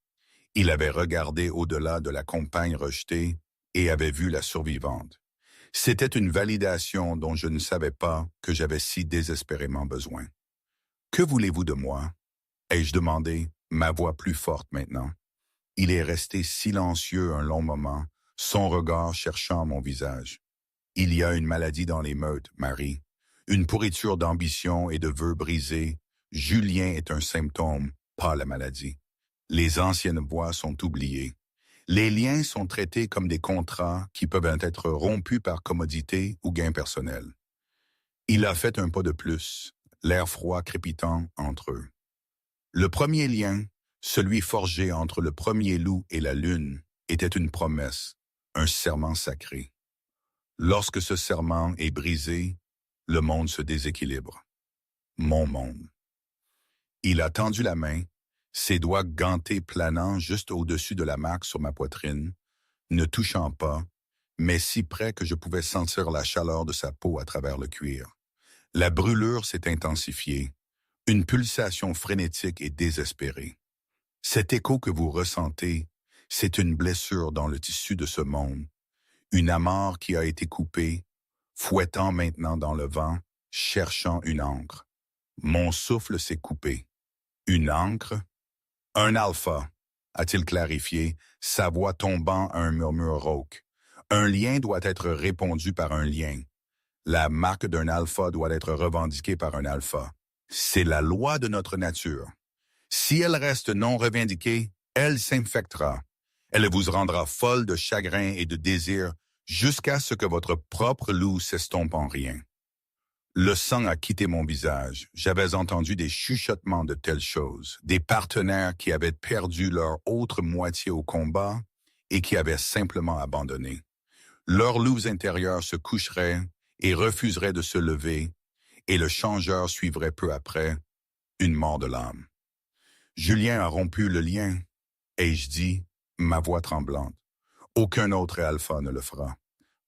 Il avait regardé au-delà de la compagne rejetée et avait vu la survivante. C'était une validation dont je ne savais pas que j'avais si désespérément besoin. Que voulez-vous de moi? Ai-je demandé, ma voix plus forte maintenant. Il est resté silencieux un long moment, son regard cherchant mon visage. Il y a une maladie dans les meutes, Marie. Une pourriture d'ambition et de vœux brisés. Julien est un symptôme, pas la maladie. Les anciennes voix sont oubliées. Les liens sont traités comme des contrats qui peuvent être rompus par commodité ou gain personnel. Il a fait un pas de plus, l'air froid crépitant entre eux. Le premier lien, celui forgé entre le premier loup et la lune, était une promesse, un serment sacré. Lorsque ce serment est brisé, le monde se déséquilibre. Mon monde. Il a tendu la main, ses doigts gantés planant juste au-dessus de la marque sur ma poitrine, ne touchant pas, mais si près que je pouvais sentir la chaleur de sa peau à travers le cuir. La brûlure s'est intensifiée, une pulsation frénétique et désespérée. Cet écho que vous ressentez, c'est une blessure dans le tissu de ce monde, une amarre qui a été coupée, fouettant maintenant dans le vent, cherchant une ancre. Mon souffle s'est coupé. Une ancre? Un alpha, a-t-il clarifié, sa voix tombant à un murmure rauque. Un lien doit être répondu par un lien. La marque d'un alpha doit être revendiquée par un alpha. C'est la loi de notre nature. Si elle reste non revendiquée, elle s'infectera. Elle vous rendra folle de chagrin et de désir jusqu'à ce que votre propre loup s'estompe en rien. Le sang a quitté mon visage. J'avais entendu des chuchotements de telles choses, des partenaires qui avaient perdu leur autre moitié au combat et qui avaient simplement abandonné. Leurs loups intérieurs se coucheraient et refuseraient de se lever, et le changeur suivrait peu après, une mort de l'âme. Julien a rompu le lien, ai-je dit, ma voix tremblante. Aucun autre alpha ne le fera.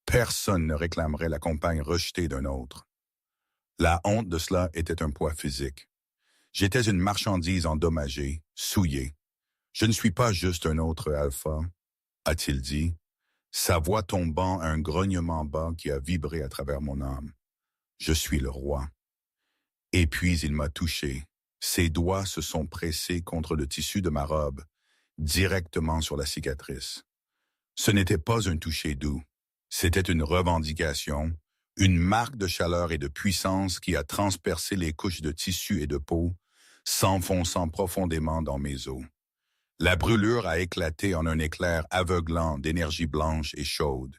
Personne ne réclamerait la compagne rejetée d'un autre. La honte de cela était un poids physique. J'étais une marchandise endommagée, souillée. Je ne suis pas juste un autre alpha, a-t-il dit, sa voix tombant à un grognement bas qui a vibré à travers mon âme. Je suis le roi. Et puis il m'a touché. Ses doigts se sont pressés contre le tissu de ma robe, directement sur la cicatrice. Ce n'était pas un toucher doux. C'était une revendication, une marque de chaleur et de puissance qui a transpercé les couches de tissu et de peau, s'enfonçant profondément dans mes os. La brûlure a éclaté en un éclair aveuglant d'énergie blanche et chaude.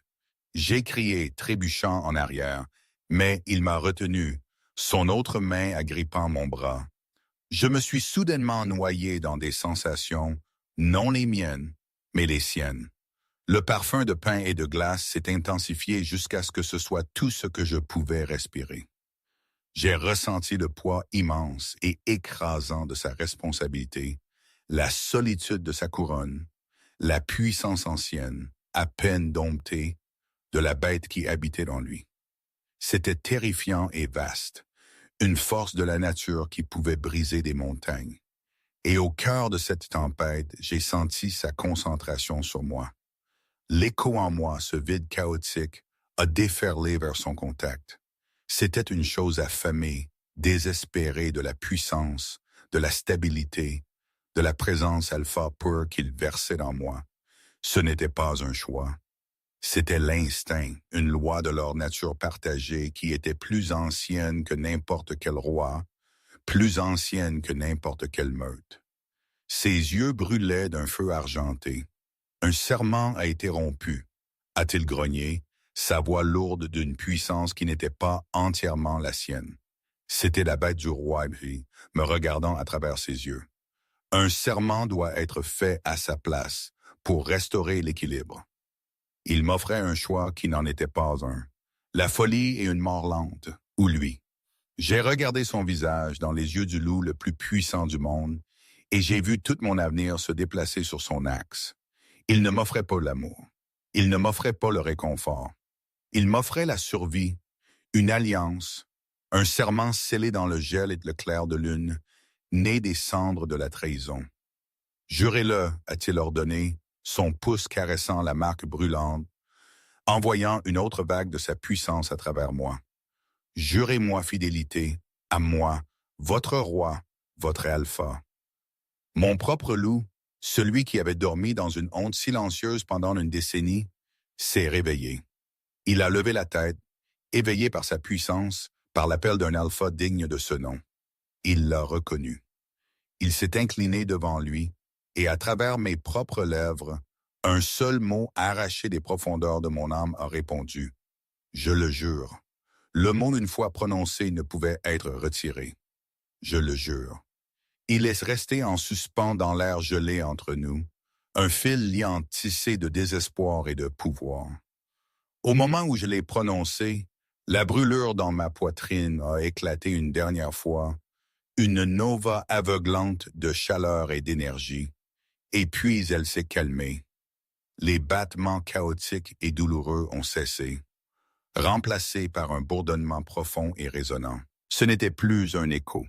J'ai crié, trébuchant en arrière, mais il m'a retenu, son autre main agrippant mon bras. Je me suis soudainement noyé dans des sensations, non les miennes, mais les siennes. Le parfum de pain et de glace s'est intensifié jusqu'à ce que ce soit tout ce que je pouvais respirer. J'ai ressenti le poids immense et écrasant de sa responsabilité, la solitude de sa couronne, la puissance ancienne, à peine domptée, de la bête qui habitait dans lui. C'était terrifiant et vaste, une force de la nature qui pouvait briser des montagnes. Et au cœur de cette tempête, j'ai senti sa concentration sur moi. L'écho en moi, ce vide chaotique, a déferlé vers son contact. C'était une chose affamée, désespérée de la puissance, de la stabilité, de la présence alpha pure qu'il versait dans moi. Ce n'était pas un choix. C'était l'instinct, une loi de leur nature partagée qui était plus ancienne que n'importe quel roi, plus ancienne que n'importe quelle meute. Ses yeux brûlaient d'un feu argenté. Un serment a été rompu, a-t-il grogné, sa voix lourde d'une puissance qui n'était pas entièrement la sienne. C'était la bête du roi, lui, me regardant à travers ses yeux. Un serment doit être fait à sa place pour restaurer l'équilibre. Il m'offrait un choix qui n'en était pas un. La folie et une mort lente, ou lui. J'ai regardé son visage dans les yeux du loup le plus puissant du monde, et j'ai vu tout mon avenir se déplacer sur son axe. Il ne m'offrait pas l'amour. Il ne m'offrait pas le réconfort. Il m'offrait la survie, une alliance, un serment scellé dans le gel et le clair de lune, né des cendres de la trahison. Jurez-le, a-t-il ordonné, son pouce caressant la marque brûlante, envoyant une autre vague de sa puissance à travers moi. Jurez-moi fidélité, à moi, votre roi, votre alpha. Mon propre loup, celui qui avait dormi dans une honte silencieuse pendant une décennie, s'est réveillé. Il a levé la tête, éveillé par sa puissance, par l'appel d'un alpha digne de ce nom. Il l'a reconnu. Il s'est incliné devant lui, et à travers mes propres lèvres, un seul mot arraché des profondeurs de mon âme a répondu. Je le jure. Le mot une fois prononcé ne pouvait être retiré. Je le jure. Il est resté en suspens dans l'air gelé entre nous, un fil liant tissé de désespoir et de pouvoir. Au moment où je l'ai prononcé, la brûlure dans ma poitrine a éclaté une dernière fois, une nova aveuglante de chaleur et d'énergie, et puis elle s'est calmée. Les battements chaotiques et douloureux ont cessé, remplacés par un bourdonnement profond et résonnant. Ce n'était plus un écho.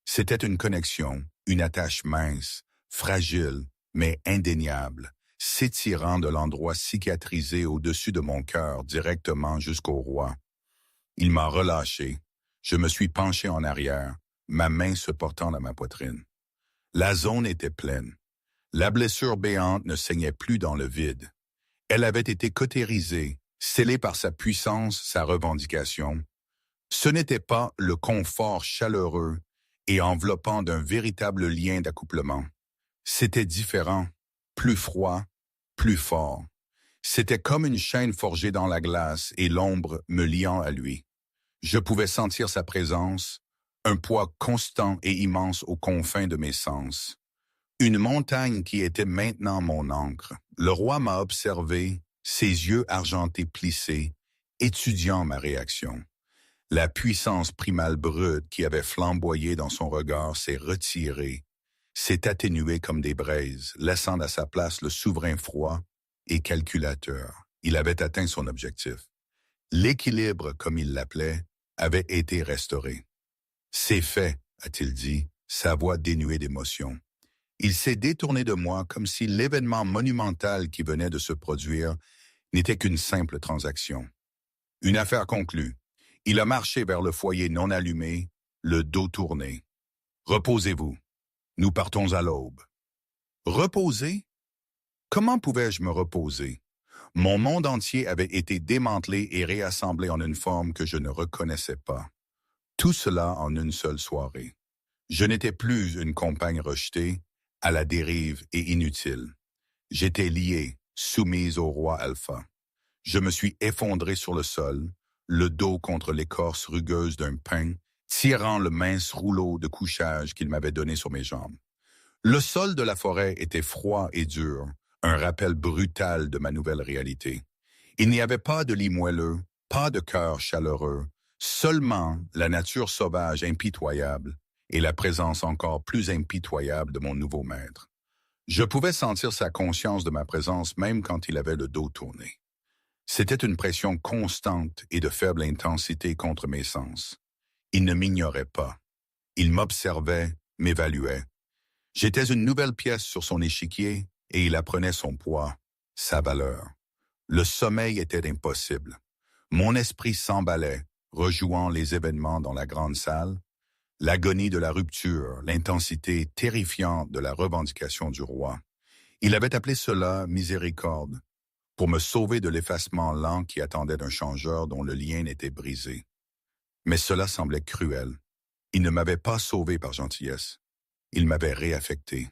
C'était une connexion, une attache mince, fragile, mais indéniable, s'étirant de l'endroit cicatrisé au-dessus de mon cœur directement jusqu'au roi. Il m'a relâché. Je me suis penché en arrière, ma main se portant dans ma poitrine. La zone était pleine. La blessure béante ne saignait plus dans le vide. Elle avait été cautérisée, scellée par sa puissance, sa revendication. Ce n'était pas le confort chaleureux et enveloppant d'un véritable lien d'accouplement. C'était différent, plus froid, plus fort. C'était comme une chaîne forgée dans la glace et l'ombre me liant à lui. Je pouvais sentir sa présence, un poids constant et immense aux confins de mes sens. Une montagne qui était maintenant mon ancre. Le roi m'a observé, ses yeux argentés plissés, étudiant ma réaction. La puissance primale brute qui avait flamboyé dans son regard s'est retirée, s'est atténuée comme des braises, laissant à sa place le souverain froid et calculateur. Il avait atteint son objectif. L'équilibre, comme il l'appelait, avait été restauré. « C'est fait », a-t-il dit, sa voix dénuée d'émotion. Il s'est détourné de moi comme si l'événement monumental qui venait de se produire n'était qu'une simple transaction. Une affaire conclue. Il a marché vers le foyer non allumé, le dos tourné. « Reposez-vous. Nous partons à l'aube. » Reposer? Comment pouvais-je me reposer? Mon monde entier avait été démantelé et réassemblé en une forme que je ne reconnaissais pas. Tout cela en une seule soirée. Je n'étais plus une compagne rejetée, à la dérive et inutile. J'étais lié, soumise au roi Alpha. Je me suis effondré sur le sol, le dos contre l'écorce rugueuse d'un pin, tirant le mince rouleau de couchage qu'il m'avait donné sur mes jambes. Le sol de la forêt était froid et dur, un rappel brutal de ma nouvelle réalité. Il n'y avait pas de lit moelleux, pas de cœur chaleureux, seulement la nature sauvage impitoyable et la présence encore plus impitoyable de mon nouveau maître. Je pouvais sentir sa conscience de ma présence même quand il avait le dos tourné. C'était une pression constante et de faible intensité contre mes sens. Il ne m'ignorait pas. Il m'observait, m'évaluait. J'étais une nouvelle pièce sur son échiquier et il apprenait son poids, sa valeur. Le sommeil était impossible. Mon esprit s'emballait, rejouant les événements dans la grande salle, l'agonie de la rupture, l'intensité terrifiante de la revendication du roi. Il avait appelé cela miséricorde, pour me sauver de l'effacement lent qui attendait d'un changeur dont le lien n'était brisé. Mais cela semblait cruel. Il ne m'avait pas sauvé par gentillesse. Il m'avait réaffecté.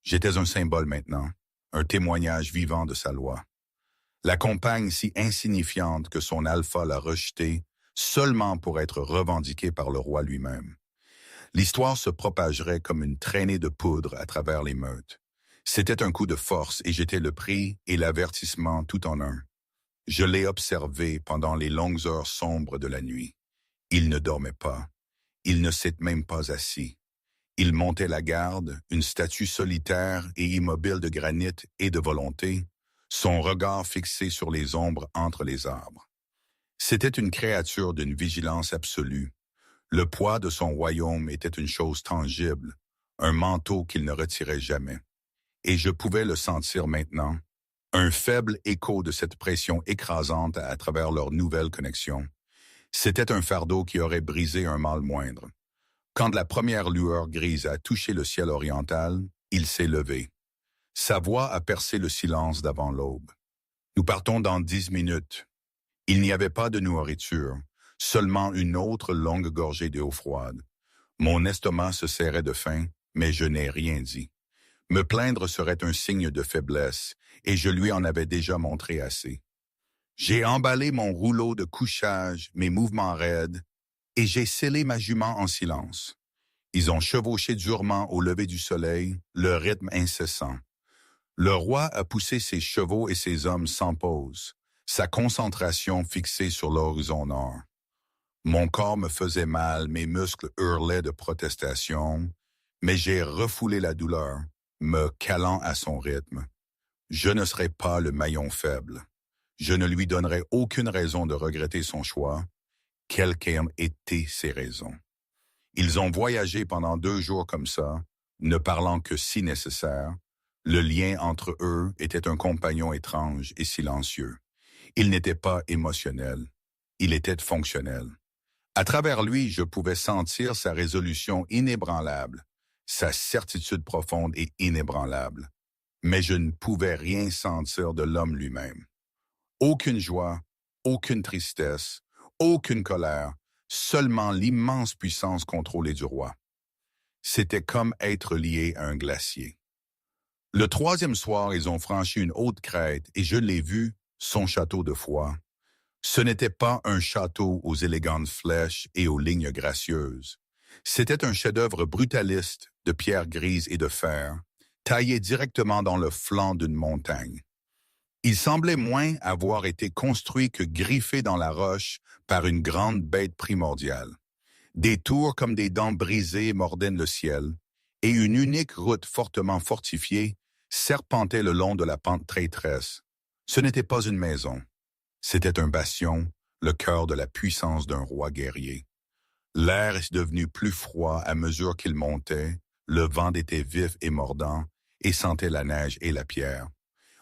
J'étais un symbole maintenant, un témoignage vivant de sa loi. La compagne si insignifiante que son alpha l'a rejetée seulement pour être revendiquée par le roi lui-même. L'histoire se propagerait comme une traînée de poudre à travers les meutes. C'était un coup de force et j'étais le prix et l'avertissement tout en un. Je l'ai observé pendant les longues heures sombres de la nuit. Il ne dormait pas. Il ne s'est même pas assis. Il montait la garde, une statue solitaire et immobile de granit et de volonté, son regard fixé sur les ombres entre les arbres. C'était une créature d'une vigilance absolue. Le poids de son royaume était une chose tangible, un manteau qu'il ne retirait jamais. Et je pouvais le sentir maintenant, un faible écho de cette pression écrasante à travers leur nouvelle connexion. C'était un fardeau qui aurait brisé un mal moindre. Quand la première lueur grise a touché le ciel oriental, il s'est levé. Sa voix a percé le silence d'avant l'aube. Nous partons dans 10 minutes. Il n'y avait pas de nourriture, seulement une autre longue gorgée d'eau froide. Mon estomac se serrait de faim, mais je n'ai rien dit. Me plaindre serait un signe de faiblesse, et je lui en avais déjà montré assez. J'ai emballé mon rouleau de couchage, mes mouvements raides, et j'ai scellé ma jument en silence. Ils ont chevauché durement au lever du soleil, le rythme incessant. Le roi a poussé ses chevaux et ses hommes sans pause, sa concentration fixée sur l'horizon nord. Mon corps me faisait mal, mes muscles hurlaient de protestation, mais j'ai refoulé la douleur, me calant à son rythme. Je ne serai pas le maillon faible. Je ne lui donnerai aucune raison de regretter son choix, quelles qu'aient été ses raisons. Ils ont voyagé pendant 2 jours comme ça, ne parlant que si nécessaire. Le lien entre eux était un compagnon étrange et silencieux. Il n'était pas émotionnel, il était fonctionnel. À travers lui, je pouvais sentir sa résolution inébranlable, sa certitude profonde et inébranlable. Mais je ne pouvais rien sentir de l'homme lui-même. Aucune joie, aucune tristesse, aucune colère, seulement l'immense puissance contrôlée du roi. C'était comme être lié à un glacier. Le 3e soir, ils ont franchi une haute crête et je l'ai vu, son château de Foix. Ce n'était pas un château aux élégantes flèches et aux lignes gracieuses. C'était un chef-d'œuvre brutaliste de pierre grise et de fer, taillé directement dans le flanc d'une montagne. Il semblait moins avoir été construit que griffé dans la roche par une grande bête primordiale. Des tours comme des dents brisées mordaient le ciel, et une unique route fortement fortifiée serpentait le long de la pente traîtresse. Ce n'était pas une maison. C'était un bastion, le cœur de la puissance d'un roi guerrier. L'air est devenu plus froid à mesure qu'il montait, le vent était vif et mordant, et sentait la neige et la pierre.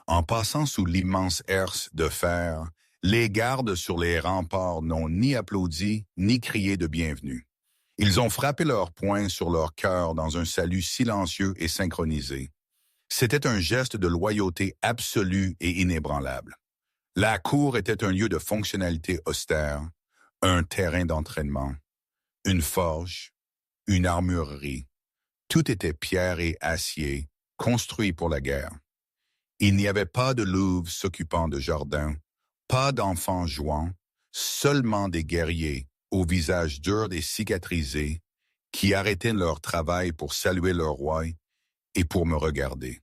En passant sous l'immense herse de fer, les gardes sur les remparts n'ont ni applaudi ni crié de bienvenue. Ils ont frappé leurs poings sur leur cœur dans un salut silencieux et synchronisé. C'était un geste de loyauté absolue et inébranlable. La cour était un lieu de fonctionnalité austère, un terrain d'entraînement, une forge, une armurerie. Tout était pierre et acier, construit pour la guerre. Il n'y avait pas de louves s'occupant de jardins, pas d'enfants jouant, seulement des guerriers, au visage dur et cicatrisé, qui arrêtaient leur travail pour saluer leur roi et pour me regarder.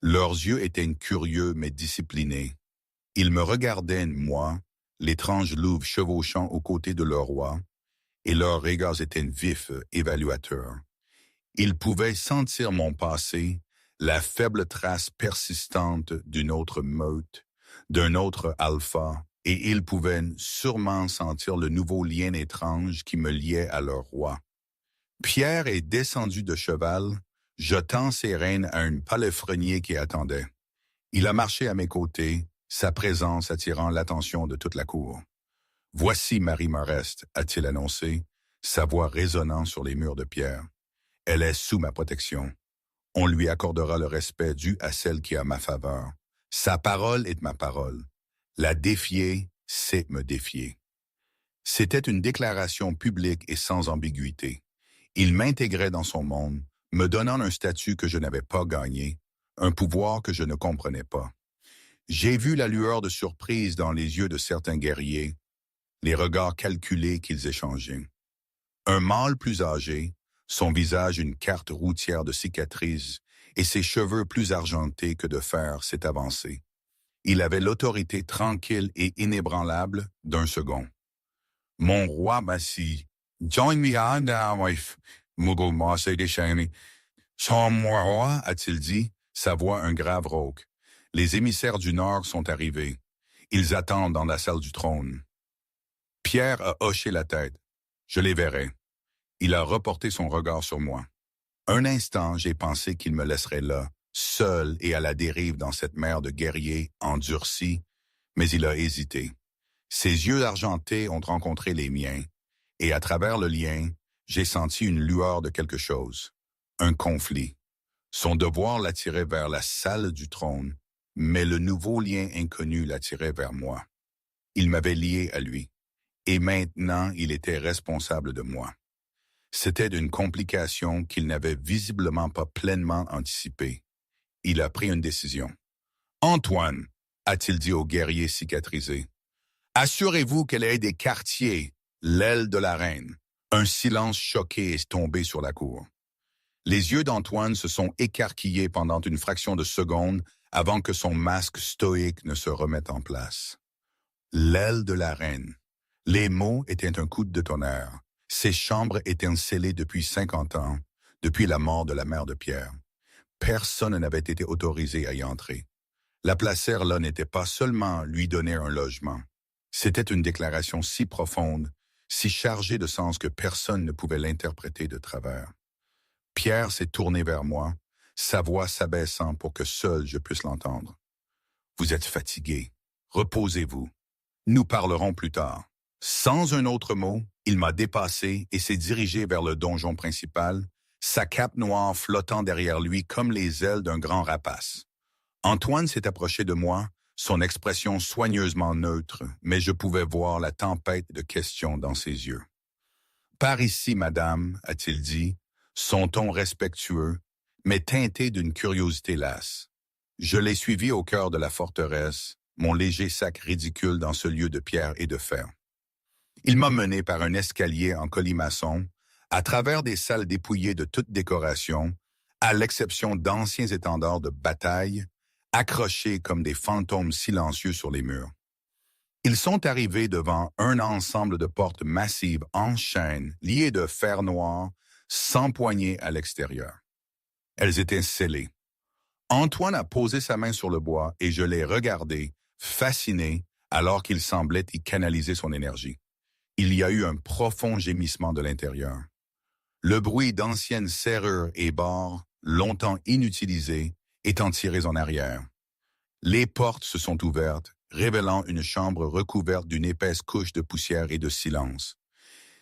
Leurs yeux étaient curieux mais disciplinés. Ils me regardaient, moi, l'étrange louve chevauchant aux côtés de leur roi, et leurs regards étaient vifs, évaluateurs. Ils pouvaient sentir mon passé, la faible trace persistante d'une autre meute, d'un autre alpha, et ils pouvaient sûrement sentir le nouveau lien étrange qui me liait à leur roi. Pierre est descendu de cheval, jetant ses rênes à un palefrenier qui attendait. Il a marché à mes côtés, sa présence attirant l'attention de toute la cour. « Voici Marie Marest », a-t-il annoncé, sa voix résonnant sur les murs de pierre. « Elle est sous ma protection. On lui accordera le respect dû à celle qui a ma faveur. Sa parole est ma parole. La défier, c'est me défier. » C'était une déclaration publique et sans ambiguïté. Il m'intégrait dans son monde, me donnant un statut que je n'avais pas gagné, un pouvoir que je ne comprenais pas. J'ai vu la lueur de surprise dans les yeux de certains guerriers, les regards calculés qu'ils échangeaient. Un mâle plus âgé, son visage une carte routière de cicatrices et ses cheveux plus argentés que de fer s'est avancé. Il avait l'autorité tranquille et inébranlable d'un second. « Mon roi m'assit. Join me on down, wife. Mughal Massé déchaîné. Son roi, a-t-il dit, sa voix un grave rauque. Les émissaires du Nord sont arrivés. Ils attendent dans la salle du trône. Pierre a hoché la tête. Je les verrai. Il a reporté son regard sur moi. Un instant, j'ai pensé qu'il me laisserait là, seul et à la dérive dans cette mer de guerriers endurcis, mais il a hésité. Ses yeux argentés ont rencontré les miens, et à travers le lien, j'ai senti une lueur de quelque chose, un conflit. Son devoir l'attirait vers la salle du trône, mais le nouveau lien inconnu l'attirait vers moi. Il m'avait lié à lui, et maintenant il était responsable de moi. C'était d'une complication qu'il n'avait visiblement pas pleinement anticipée. Il a pris une décision. « Antoine, a-t-il dit au guerrier cicatrisé, assurez-vous qu'elle ait des quartiers, l'aile de la reine. » Un silence choqué est tombé sur la cour. Les yeux d'Antoine se sont écarquillés pendant une fraction de seconde avant que son masque stoïque ne se remette en place. L'aile de la reine. Les mots étaient un coup de tonnerre. Ces chambres étaient scellées depuis 50 ans, depuis la mort de la mère de Pierre. Personne n'avait été autorisé à y entrer. La placer là n'était pas seulement lui donner un logement. C'était une déclaration si profonde, si chargée de sens que personne ne pouvait l'interpréter de travers. Pierre s'est tourné vers moi, sa voix s'abaissant pour que seul je puisse l'entendre. « Vous êtes fatigué. Reposez-vous. Nous parlerons plus tard. » Sans un autre mot, il m'a dépassé et s'est dirigé vers le donjon principal, sa cape noire flottant derrière lui comme les ailes d'un grand rapace. Antoine s'est approché de moi, son expression soigneusement neutre, mais je pouvais voir la tempête de questions dans ses yeux. « Par ici, madame, a-t-il dit, son ton respectueux, mais teinté d'une curiosité lasse. Je l'ai suivi au cœur de la forteresse, mon léger sac ridicule dans ce lieu de pierre et de fer. Il m'a mené par un escalier en colimaçon, à travers des salles dépouillées de toute décoration, à l'exception d'anciens étendards de bataille, accrochés comme des fantômes silencieux sur les murs. Ils sont arrivés devant un ensemble de portes massives en chaîne, liées de fer noir, sans poignée à l'extérieur. Elles étaient scellées. Antoine a posé sa main sur le bois et je l'ai regardé, fasciné, alors qu'il semblait y canaliser son énergie. Il y a eu un profond gémissement de l'intérieur. Le bruit d'anciennes serrures et barres, longtemps inutilisées, étant tirées en arrière. Les portes se sont ouvertes, révélant une chambre recouverte d'une épaisse couche de poussière et de silence.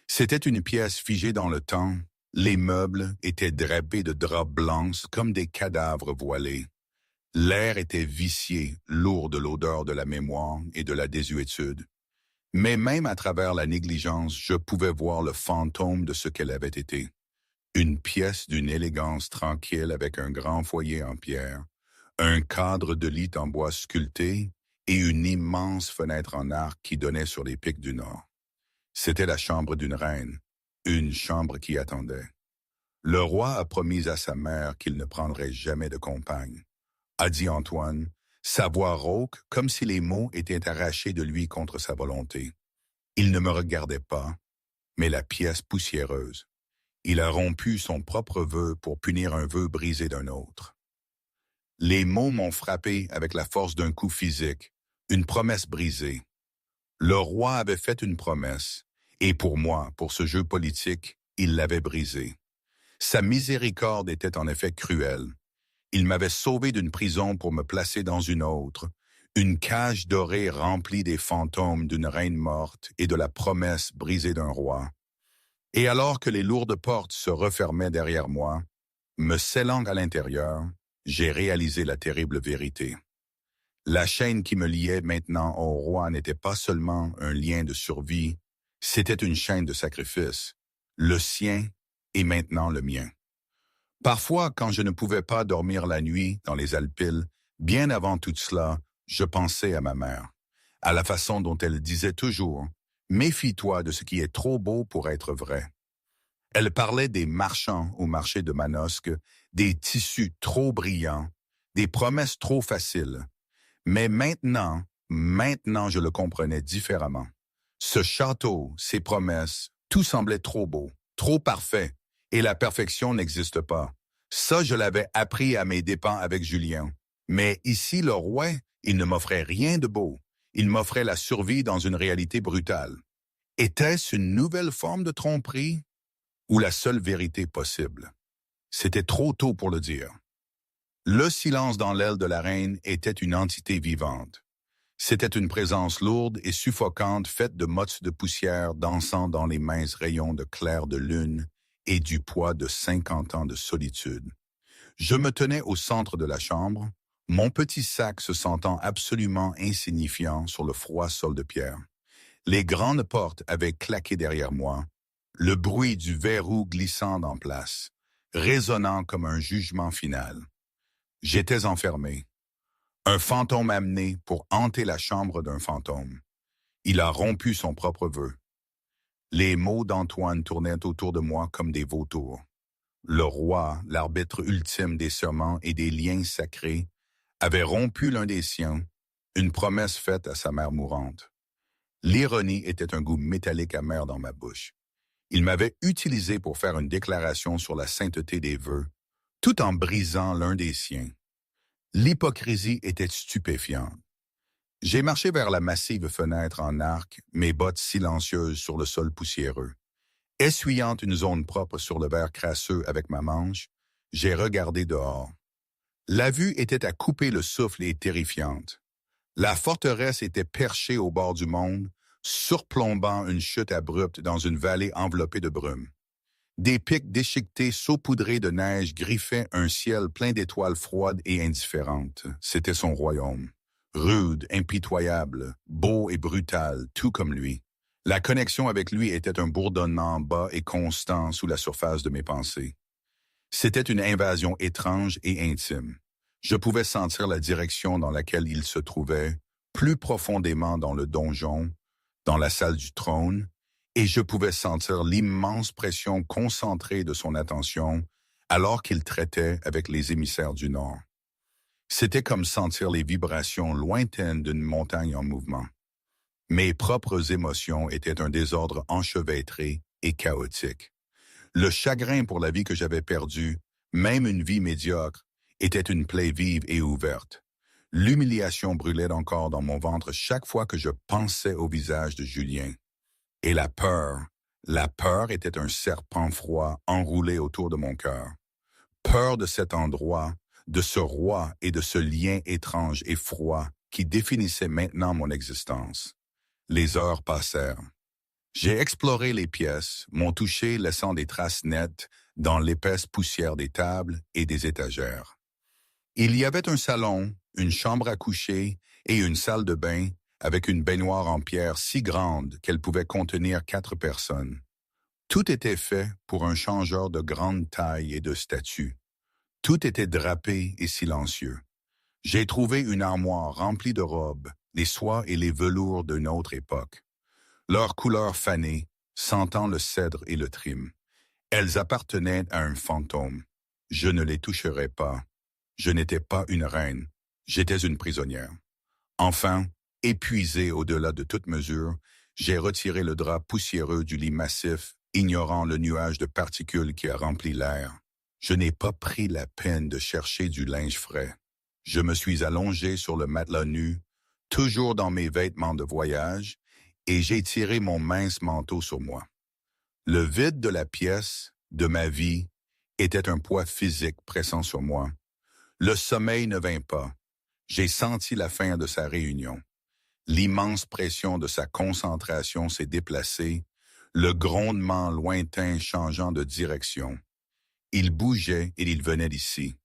C'était une pièce figée dans le temps. Les meubles étaient drapés de draps blancs comme des cadavres voilés. L'air était vicié, lourd de l'odeur de la mémoire et de la désuétude. Mais même à travers la négligence, je pouvais voir le fantôme de ce qu'elle avait été. Une pièce d'une élégance tranquille avec un grand foyer en pierre, un cadre de lit en bois sculpté et une immense fenêtre en arc qui donnait sur les pics du nord. C'était la chambre d'une reine, une chambre qui attendait. Le roi a promis à sa mère qu'il ne prendrait jamais de compagne, a dit Antoine, sa voix rauque comme si les mots étaient arrachés de lui contre sa volonté. Il ne me regardait pas, mais la pièce poussiéreuse. Il a rompu son propre vœu pour punir un vœu brisé d'un autre. Les mots m'ont frappé avec la force d'un coup physique, une promesse brisée. Le roi avait fait une promesse, et pour moi, pour ce jeu politique, il l'avait brisée. Sa miséricorde était en effet cruelle. Il m'avait sauvé d'une prison pour me placer dans une autre, une cage dorée remplie des fantômes d'une reine morte et de la promesse brisée d'un roi. Et alors que les lourdes portes se refermaient derrière moi, me scellant à l'intérieur, j'ai réalisé la terrible vérité. La chaîne qui me liait maintenant au roi n'était pas seulement un lien de survie, c'était une chaîne de sacrifice, le sien et maintenant le mien. Parfois, quand je ne pouvais pas dormir la nuit dans les Alpilles, bien avant tout cela, je pensais à ma mère, à la façon dont elle disait toujours « Méfie-toi de ce qui est trop beau pour être vrai ». Elle parlait des marchands au marché de Manosque, des tissus trop brillants, des promesses trop faciles. Mais maintenant je le comprenais différemment. Ce château, ses promesses, tout semblait trop beau, trop parfait, et la perfection n'existe pas. Ça, je l'avais appris à mes dépens avec Julien. Mais ici, le roi, il ne m'offrait rien de beau. Il m'offrait la survie dans une réalité brutale. Était-ce une nouvelle forme de tromperie ou la seule vérité possible? C'était trop tôt pour le dire. Le silence dans l'aile de la reine était une entité vivante. C'était une présence lourde et suffocante faite de mottes de poussière dansant dans les minces rayons de clair de lune et du poids de 50 ans de solitude. Je me tenais au centre de la chambre, mon petit sac se sentant absolument insignifiant sur le froid sol de pierre. Les grandes portes avaient claqué derrière moi, le bruit du verrou glissant en place, résonnant comme un jugement final. J'étais enfermé. Un fantôme amené pour hanter la chambre d'un fantôme. Il a rompu son propre vœu. Les mots d'Antoine tournaient autour de moi comme des vautours. Le roi, l'arbitre ultime des serments et des liens sacrés, avait rompu l'un des siens, une promesse faite à sa mère mourante. L'ironie était un goût métallique amer dans ma bouche. Il m'avait utilisé pour faire une déclaration sur la sainteté des vœux, tout en brisant l'un des siens. L'hypocrisie était stupéfiante. J'ai marché vers la massive fenêtre en arc, mes bottes silencieuses sur le sol poussiéreux. Essuyant une zone propre sur le verre crasseux avec ma manche, j'ai regardé dehors. La vue était à couper le souffle et terrifiante. La forteresse était perchée au bord du monde, surplombant une chute abrupte dans une vallée enveloppée de brume. Des pics déchiquetés saupoudrés de neige griffaient un ciel plein d'étoiles froides et indifférentes. C'était son royaume. Rude, impitoyable, beau et brutal, tout comme lui. La connexion avec lui était un bourdonnement bas et constant sous la surface de mes pensées. C'était une invasion étrange et intime. Je pouvais sentir la direction dans laquelle il se trouvait, plus profondément dans le donjon, dans la salle du trône, et je pouvais sentir l'immense pression concentrée de son attention alors qu'il traitait avec les émissaires du Nord. C'était comme sentir les vibrations lointaines d'une montagne en mouvement. Mes propres émotions étaient un désordre enchevêtré et chaotique. Le chagrin pour la vie que j'avais perdue, même une vie médiocre, était une plaie vive et ouverte. L'humiliation brûlait encore dans mon ventre chaque fois que je pensais au visage de Julien. Et la peur était un serpent froid enroulé autour de mon cœur. Peur de cet endroit, de ce roi et de ce lien étrange et froid qui définissait maintenant mon existence. Les heures passèrent. J'ai exploré les pièces, mon toucher laissant des traces nettes dans l'épaisse poussière des tables et des étagères. Il y avait un salon, une chambre à coucher et une salle de bain avec une baignoire en pierre si grande qu'elle pouvait contenir 4 personnes. Tout était fait pour un changeur de grande taille et de statut. Tout était drapé et silencieux. J'ai trouvé une armoire remplie de robes, les soies et les velours d'une autre époque. Leurs couleurs fanées, sentant le cèdre et le trim. Elles appartenaient à un fantôme. Je ne les toucherais pas. Je n'étais pas une reine. J'étais une prisonnière. Enfin, épuisé au-delà de toute mesure, j'ai retiré le drap poussiéreux du lit massif, ignorant le nuage de particules qui a rempli l'air. Je n'ai pas pris la peine de chercher du linge frais. Je me suis allongé sur le matelas nu, toujours dans mes vêtements de voyage, et j'ai tiré mon mince manteau sur moi. Le vide de la pièce, de ma vie, était un poids physique pressant sur moi. Le sommeil ne vint pas. J'ai senti la fin de sa réunion. L'immense pression de sa concentration s'est déplacée, le grondement lointain changeant de direction. Il bougeait et il venait d'ici.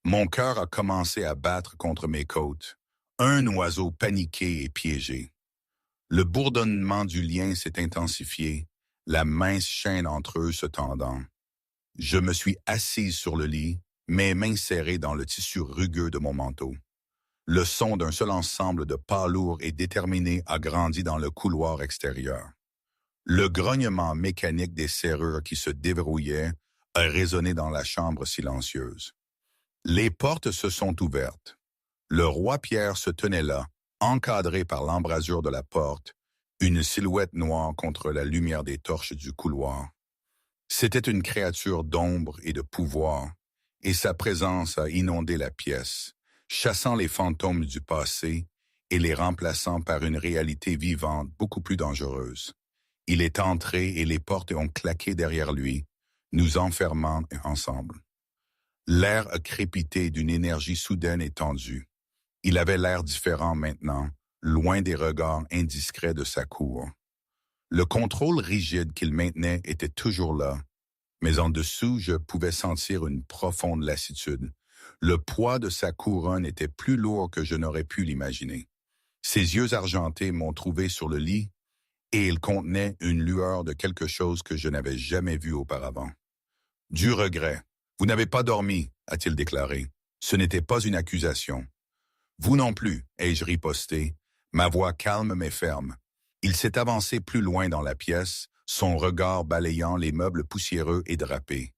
Mon cœur a commencé à battre contre mes côtes. Un oiseau paniqué et piégé. Le bourdonnement du lien s'est intensifié, la mince chaîne entre eux se tendant. Je me suis assise sur le lit, mes mains serrées dans le tissu rugueux de mon manteau. Le son d'un seul ensemble de pas lourds et déterminés a grandi dans le couloir extérieur. Le grognement mécanique des serrures qui se déverrouillaient a résonné dans la chambre silencieuse. Les portes se sont ouvertes. Le roi Pierre se tenait là, encadré par l'embrasure de la porte, une silhouette noire contre la lumière des torches du couloir. C'était une créature d'ombre et de pouvoir, et sa présence a inondé la pièce, chassant les fantômes du passé et les remplaçant par une réalité vivante beaucoup plus dangereuse. Il est entré et les portes ont claqué derrière lui, nous enfermant ensemble. L'air a crépité d'une énergie soudaine et tendue. Il avait l'air différent maintenant, loin des regards indiscrets de sa cour. Le contrôle rigide qu'il maintenait était toujours là, mais en dessous, je pouvais sentir une profonde lassitude. Le poids de sa couronne était plus lourd que je n'aurais pu l'imaginer. Ses yeux argentés m'ont trouvé sur le lit, et ils contenaient une lueur de quelque chose que je n'avais jamais vu auparavant. Du regret. Vous n'avez pas dormi, a-t-il déclaré. Ce n'était pas une accusation. Vous non plus, ai-je riposté, ma voix calme mais ferme. Il s'est avancé plus loin dans la pièce, son regard balayant les meubles poussiéreux et drapés.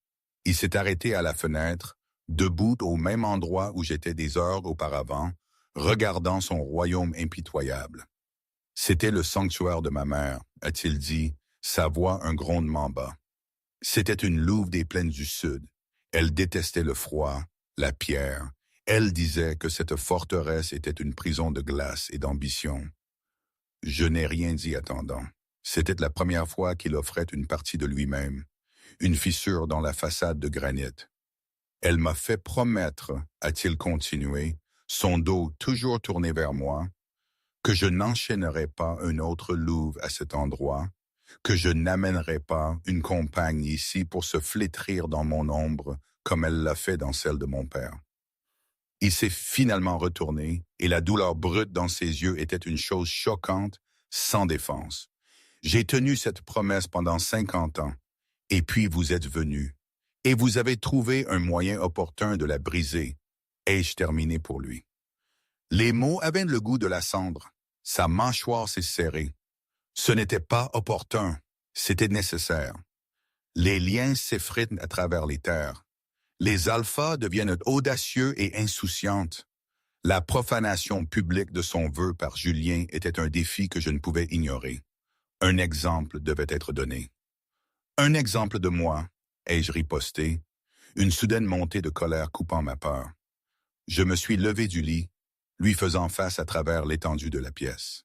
Il s'est arrêté à la fenêtre, debout au même endroit où j'étais des heures auparavant, regardant son royaume impitoyable. C'était le sanctuaire de ma mère, a-t-il dit, sa voix un grondement bas. C'était une louve des plaines du Sud. Elle détestait le froid, la pierre. Elle disait que cette forteresse était une prison de glace et d'ambition. Je n'ai rien dit attendant. C'était la première fois qu'il offrait une partie de lui-même, une fissure dans la façade de granit. Elle m'a fait promettre, a-t-il continué, son dos toujours tourné vers moi, que je n'enchaînerai pas un autre louve à cet endroit, que je n'amènerai pas une compagne ici pour se flétrir dans mon ombre comme elle l'a fait dans celle de mon père. Il s'est finalement retourné et la douleur brute dans ses yeux était une chose choquante, sans défense. J'ai tenu cette promesse pendant 50 ans, et puis vous êtes venu, et vous avez trouvé un moyen opportun de la briser, ai-je terminé pour lui. Les mots avaient le goût de la cendre, sa mâchoire s'est serrée. Ce n'était pas opportun, c'était nécessaire. Les liens s'effritent à travers les terres. Les alphas deviennent audacieux et insouciantes. La profanation publique de son vœu par Julien était un défi que je ne pouvais ignorer. Un exemple devait être donné. Un exemple de moi, ai-je riposté, une soudaine montée de colère coupant ma peur. Je me suis levé du lit, lui faisant face à travers l'étendue de la pièce.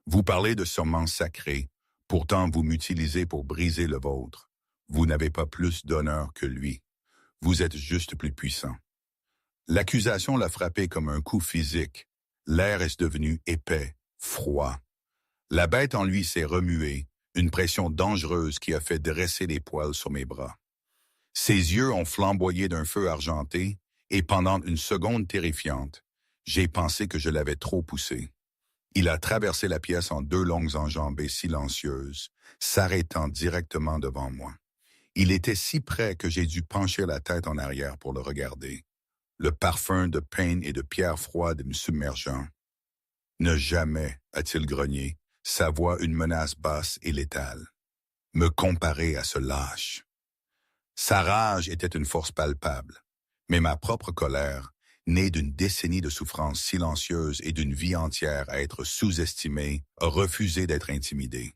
Vous parlez de serments sacrés, pourtant vous m'utilisez pour briser le vôtre. Vous n'avez pas plus d'honneur que lui. Vous êtes juste plus puissant. L'accusation l'a frappé comme un coup physique. L'air est devenu épais, froid. La bête en lui s'est remuée, une pression dangereuse qui a fait dresser les poils sur mes bras. Ses yeux ont flamboyé d'un feu argenté, et pendant une seconde terrifiante, j'ai pensé que je l'avais trop poussé. Il a traversé la pièce en 2 longues enjambées silencieuses, s'arrêtant directement devant moi. Il était si près que j'ai dû pencher la tête en arrière pour le regarder. Le parfum de pain et de pierre froide me submergeant. Ne jamais, a-t-il grogné, sa voix une menace basse et létale. Me comparer à ce lâche. Sa rage était une force palpable, mais ma propre colère, née d'une décennie de souffrances silencieuses et d'une vie entière à être sous-estimée, a refusé d'être intimidée.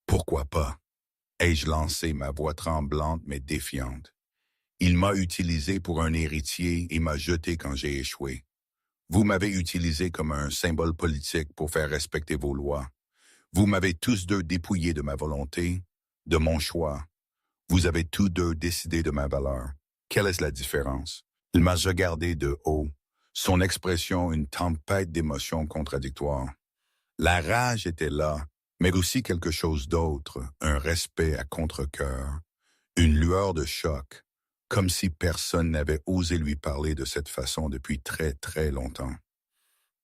Pourquoi pas? Ai-je lancé ma voix tremblante mais défiante. Il m'a utilisé pour un héritier et m'a jeté quand j'ai échoué. Vous m'avez utilisé comme un symbole politique pour faire respecter vos lois. Vous m'avez tous deux dépouillé de ma volonté, de mon choix. Vous avez tous deux décidé de ma valeur. Quelle est la différence? Il m'a regardé de haut, son expression une tempête d'émotions contradictoires. La rage était là, mais aussi quelque chose d'autre, un respect à contre-cœur, une lueur de choc, comme si personne n'avait osé lui parler de cette façon depuis très, très longtemps.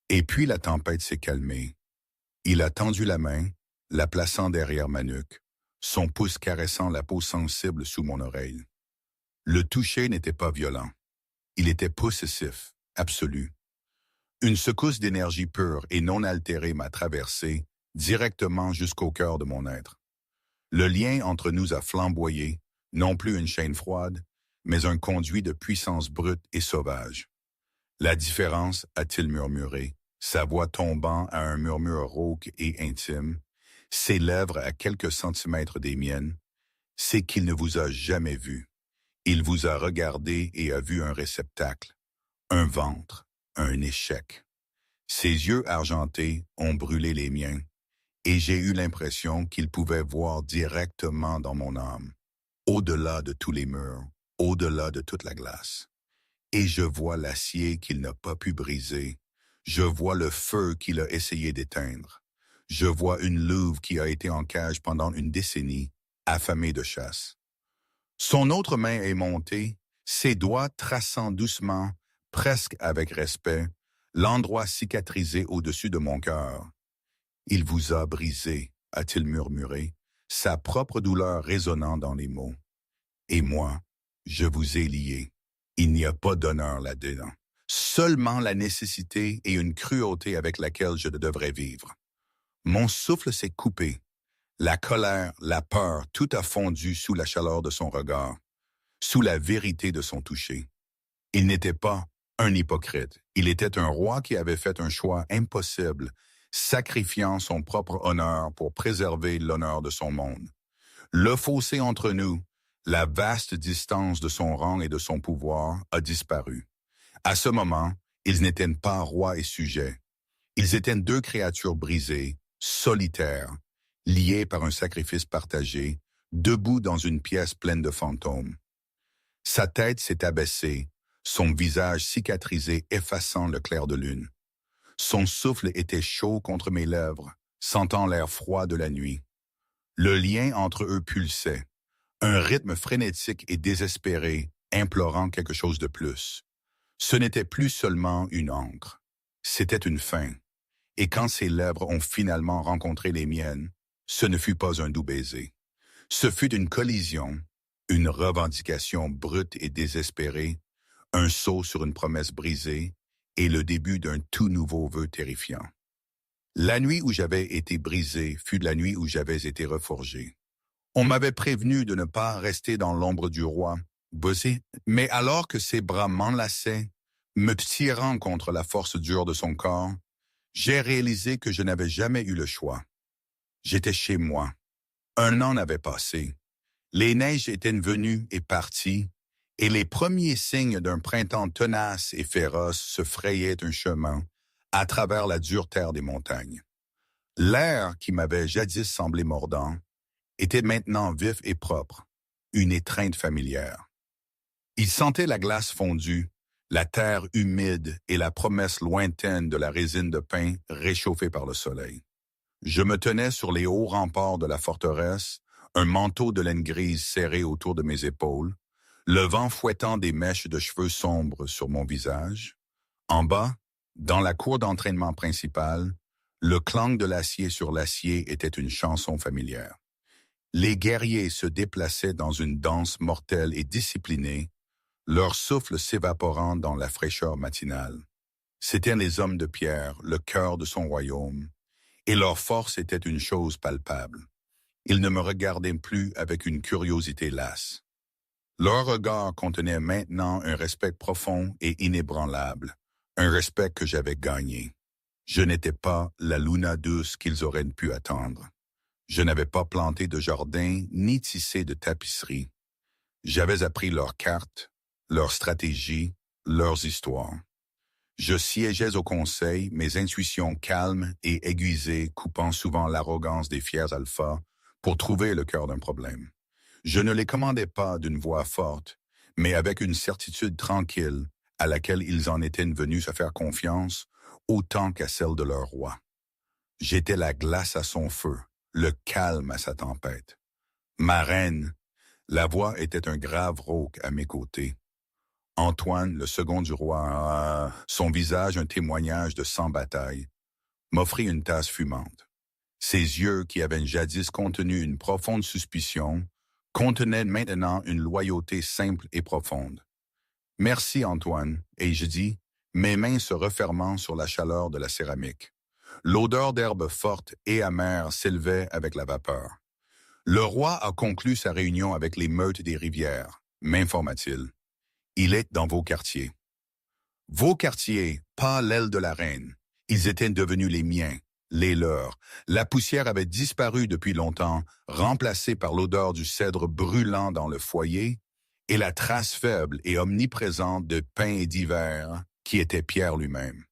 Et puis la tempête s'est calmée. Il a tendu la main, la plaçant derrière ma nuque, son pouce caressant la peau sensible sous mon oreille. Le toucher n'était pas violent. Il était possessif, absolu. Une secousse d'énergie pure et non altérée m'a traversé, directement jusqu'au cœur de mon être. Le lien entre nous a flamboyé, non plus une chaîne froide, mais un conduit de puissance brute et sauvage. La différence, a-t-il murmuré, sa voix tombant à un murmure rauque et intime, ses lèvres à quelques centimètres des miennes, c'est qu'il ne vous a jamais vu. Il vous a regardé et a vu un réceptacle, un ventre, un échec. Ses yeux argentés ont brûlé les miens, et j'ai eu l'impression qu'il pouvait voir directement dans mon âme, au-delà de tous les murs, au-delà de toute la glace. Et je vois l'acier qu'il n'a pas pu briser. Je vois le feu qu'il a essayé d'éteindre. Je vois une louve qui a été en cage pendant une décennie, affamée de chasse. Son autre main est montée, ses doigts traçant doucement, presque avec respect, l'endroit cicatrisé au-dessus de mon cœur. Il vous a brisé, a-t-il murmuré, sa propre douleur résonnant dans les mots. Et moi, je vous ai lié. Il n'y a pas d'honneur là-dedans. Seulement la nécessité et une cruauté avec laquelle je devrais vivre. Mon souffle s'est coupé. La colère, la peur, tout a fondu sous la chaleur de son regard, sous la vérité de son toucher. Il n'était pas un hypocrite. Il était un roi qui avait fait un choix impossible, sacrifiant son propre honneur pour préserver l'honneur de son monde. Le fossé entre nous, la vaste distance de son rang et de son pouvoir a disparu. À ce moment, ils n'étaient pas roi et sujet. Ils étaient deux créatures brisées, solitaires, liées par un sacrifice partagé, debout dans une pièce pleine de fantômes. Sa tête s'est abaissée, son visage cicatrisé effaçant le clair de lune. Son souffle était chaud contre mes lèvres, sentant l'air froid de la nuit. Le lien entre eux pulsait, un rythme frénétique et désespéré, implorant quelque chose de plus. Ce n'était plus seulement une encre, c'était une fin. Et quand ses lèvres ont finalement rencontré les miennes, ce ne fut pas un doux baiser. Ce fut une collision, une revendication brute et désespérée, un saut sur une promesse brisée et le début d'un tout nouveau vœu terrifiant. La nuit où j'avais été brisé fut la nuit où j'avais été reforgé. On m'avait prévenu de ne pas rester dans l'ombre du roi, bossé, mais alors que ses bras m'enlaçaient, me tirant contre la force dure de son corps, j'ai réalisé que je n'avais jamais eu le choix. J'étais chez moi. Un an n'avait passé. Les neiges étaient venues et parties, et les premiers signes d'un printemps tenace et féroce se frayaient un chemin à travers la dure terre des montagnes. L'air qui m'avait jadis semblé mordant était maintenant vif et propre, une étreinte familière. Il sentait la glace fondue, la terre humide et la promesse lointaine de la résine de pin réchauffée par le soleil. Je me tenais sur les hauts remparts de la forteresse, un manteau de laine grise serré autour de mes épaules, le vent fouettant des mèches de cheveux sombres sur mon visage. En bas, dans la cour d'entraînement principale, le clang de l'acier sur l'acier était une chanson familière. Les guerriers se déplaçaient dans une danse mortelle et disciplinée, leur souffle s'évaporant dans la fraîcheur matinale. C'étaient les hommes de pierre, le cœur de son royaume, et leur force était une chose palpable. Ils ne me regardaient plus avec une curiosité lasse. Leur regard contenait maintenant un respect profond et inébranlable, un respect que j'avais gagné. Je n'étais pas la Luna douce qu'ils auraient pu attendre. Je n'avais pas planté de jardin ni tissé de tapisserie. J'avais appris leurs cartes, leurs stratégies, leurs histoires. Je siégeais au conseil, mes intuitions calmes et aiguisées, coupant souvent l'arrogance des fiers alphas pour trouver le cœur d'un problème. Je ne les commandais pas d'une voix forte, mais avec une certitude tranquille à laquelle ils en étaient venus se faire confiance autant qu'à celle de leur roi. J'étais la glace à son feu, le calme à sa tempête. Ma reine, la voix était un grave rauque à mes côtés. Antoine, le second du roi, son visage un témoignage de 100 batailles, m'offrit une tasse fumante. Ses yeux, qui avaient jadis contenu une profonde suspicion, contenaient maintenant une loyauté simple et profonde. « Merci, Antoine », et je dis, mes mains se refermant sur la chaleur de la céramique. L'odeur d'herbe forte et amère s'élevait avec la vapeur. Le roi a conclu sa réunion avec les meutes des rivières, m'informa-t-il. Il est dans vos quartiers. Vos quartiers, pas l'aile de la reine. Ils étaient devenus les miens, les leurs. La poussière avait disparu depuis longtemps, remplacée par l'odeur du cèdre brûlant dans le foyer et la trace faible et omniprésente de pain et d'hiver qui était Pierre lui-même.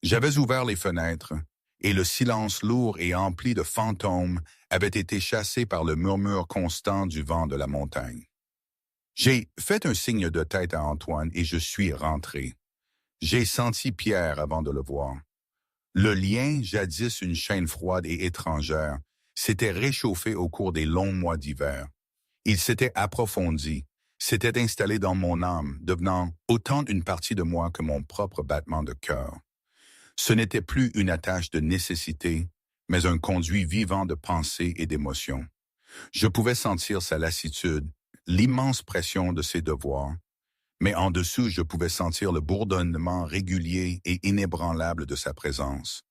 J'avais ouvert les fenêtres et le silence lourd et empli de fantômes avait été chassé par le murmure constant du vent de la montagne. J'ai fait un signe de tête à Antoine et je suis rentré. J'ai senti Pierre avant de le voir. Le lien, jadis une chaîne froide et étrangère, s'était réchauffé au cours des longs mois d'hiver. Il s'était approfondi, s'était installé dans mon âme, devenant autant une partie de moi que mon propre battement de cœur. Ce n'était plus une attache de nécessité, mais un conduit vivant de pensée et d'émotion. Je pouvais sentir sa lassitude, l'immense pression de ses devoirs, mais en dessous je pouvais sentir le bourdonnement régulier et inébranlable de sa présence,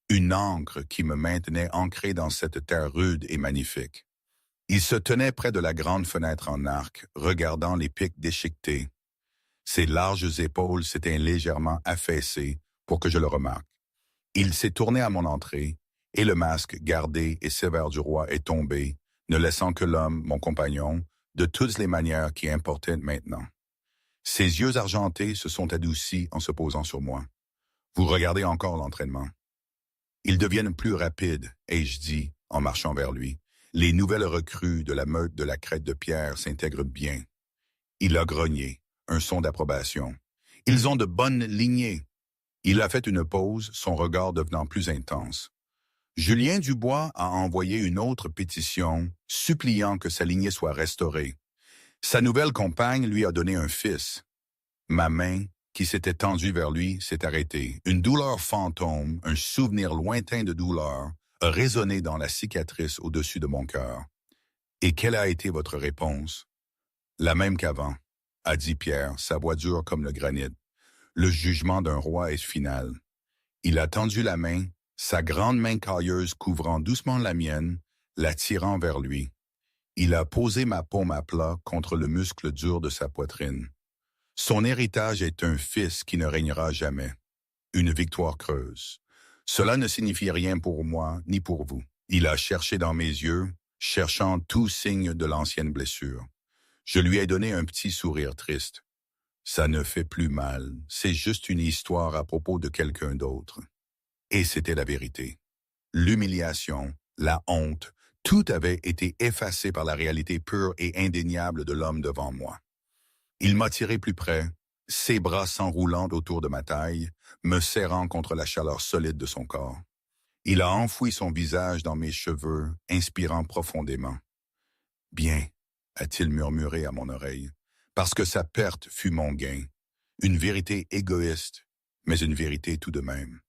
une ancre qui me maintenait ancré dans cette terre rude et magnifique. Il se tenait près de la grande fenêtre en arc, regardant les pics déchiquetés. Ses larges épaules s'étaient légèrement affaissées pour que je le remarque. Il s'est tourné à mon entrée, et le masque gardé et sévère du roi est tombé, ne laissant que l'homme, mon compagnon, de toutes les manières qui importaient maintenant. Ses yeux argentés se sont adoucis en se posant sur moi. Vous regardez encore l'entraînement. Ils deviennent plus rapides, ai-je dit, en marchant vers lui. Les nouvelles recrues de la meute de la crête de pierre s'intègrent bien. Il a grogné, un son d'approbation. Ils ont de bonnes lignées. Il a fait une pause, son regard devenant plus intense. Julien Dubois a envoyé une autre pétition, suppliant que sa lignée soit restaurée. Sa nouvelle compagne lui a donné un fils. Ma main, qui s'était tendue vers lui, s'est arrêtée. Une douleur fantôme, un souvenir lointain de douleur, a résonné dans la cicatrice au-dessus de mon cœur. Et quelle a été votre réponse? La même qu'avant, a dit Pierre, sa voix dure comme le granit. Le jugement d'un roi est final. Il a tendu la main, sa grande main cailleuse couvrant doucement la mienne, la tirant vers lui. Il a posé ma paume à plat contre le muscle dur de sa poitrine. Son héritage est un fils qui ne régnera jamais. Une victoire creuse. Cela ne signifie rien pour moi ni pour vous. Il a cherché dans mes yeux, cherchant tout signe de l'ancienne blessure. Je lui ai donné un petit sourire triste. Ça ne fait plus mal, c'est juste une histoire à propos de quelqu'un d'autre. Et c'était la vérité. L'humiliation, la honte, tout avait été effacé par la réalité pure et indéniable de l'homme devant moi. Il m'a tiré plus près, ses bras s'enroulant autour de ma taille, me serrant contre la chaleur solide de son corps. Il a enfoui son visage dans mes cheveux, inspirant profondément. « Bien », a-t-il murmuré à mon oreille, parce que sa perte fut mon gain. Une vérité égoïste, mais une vérité tout de même.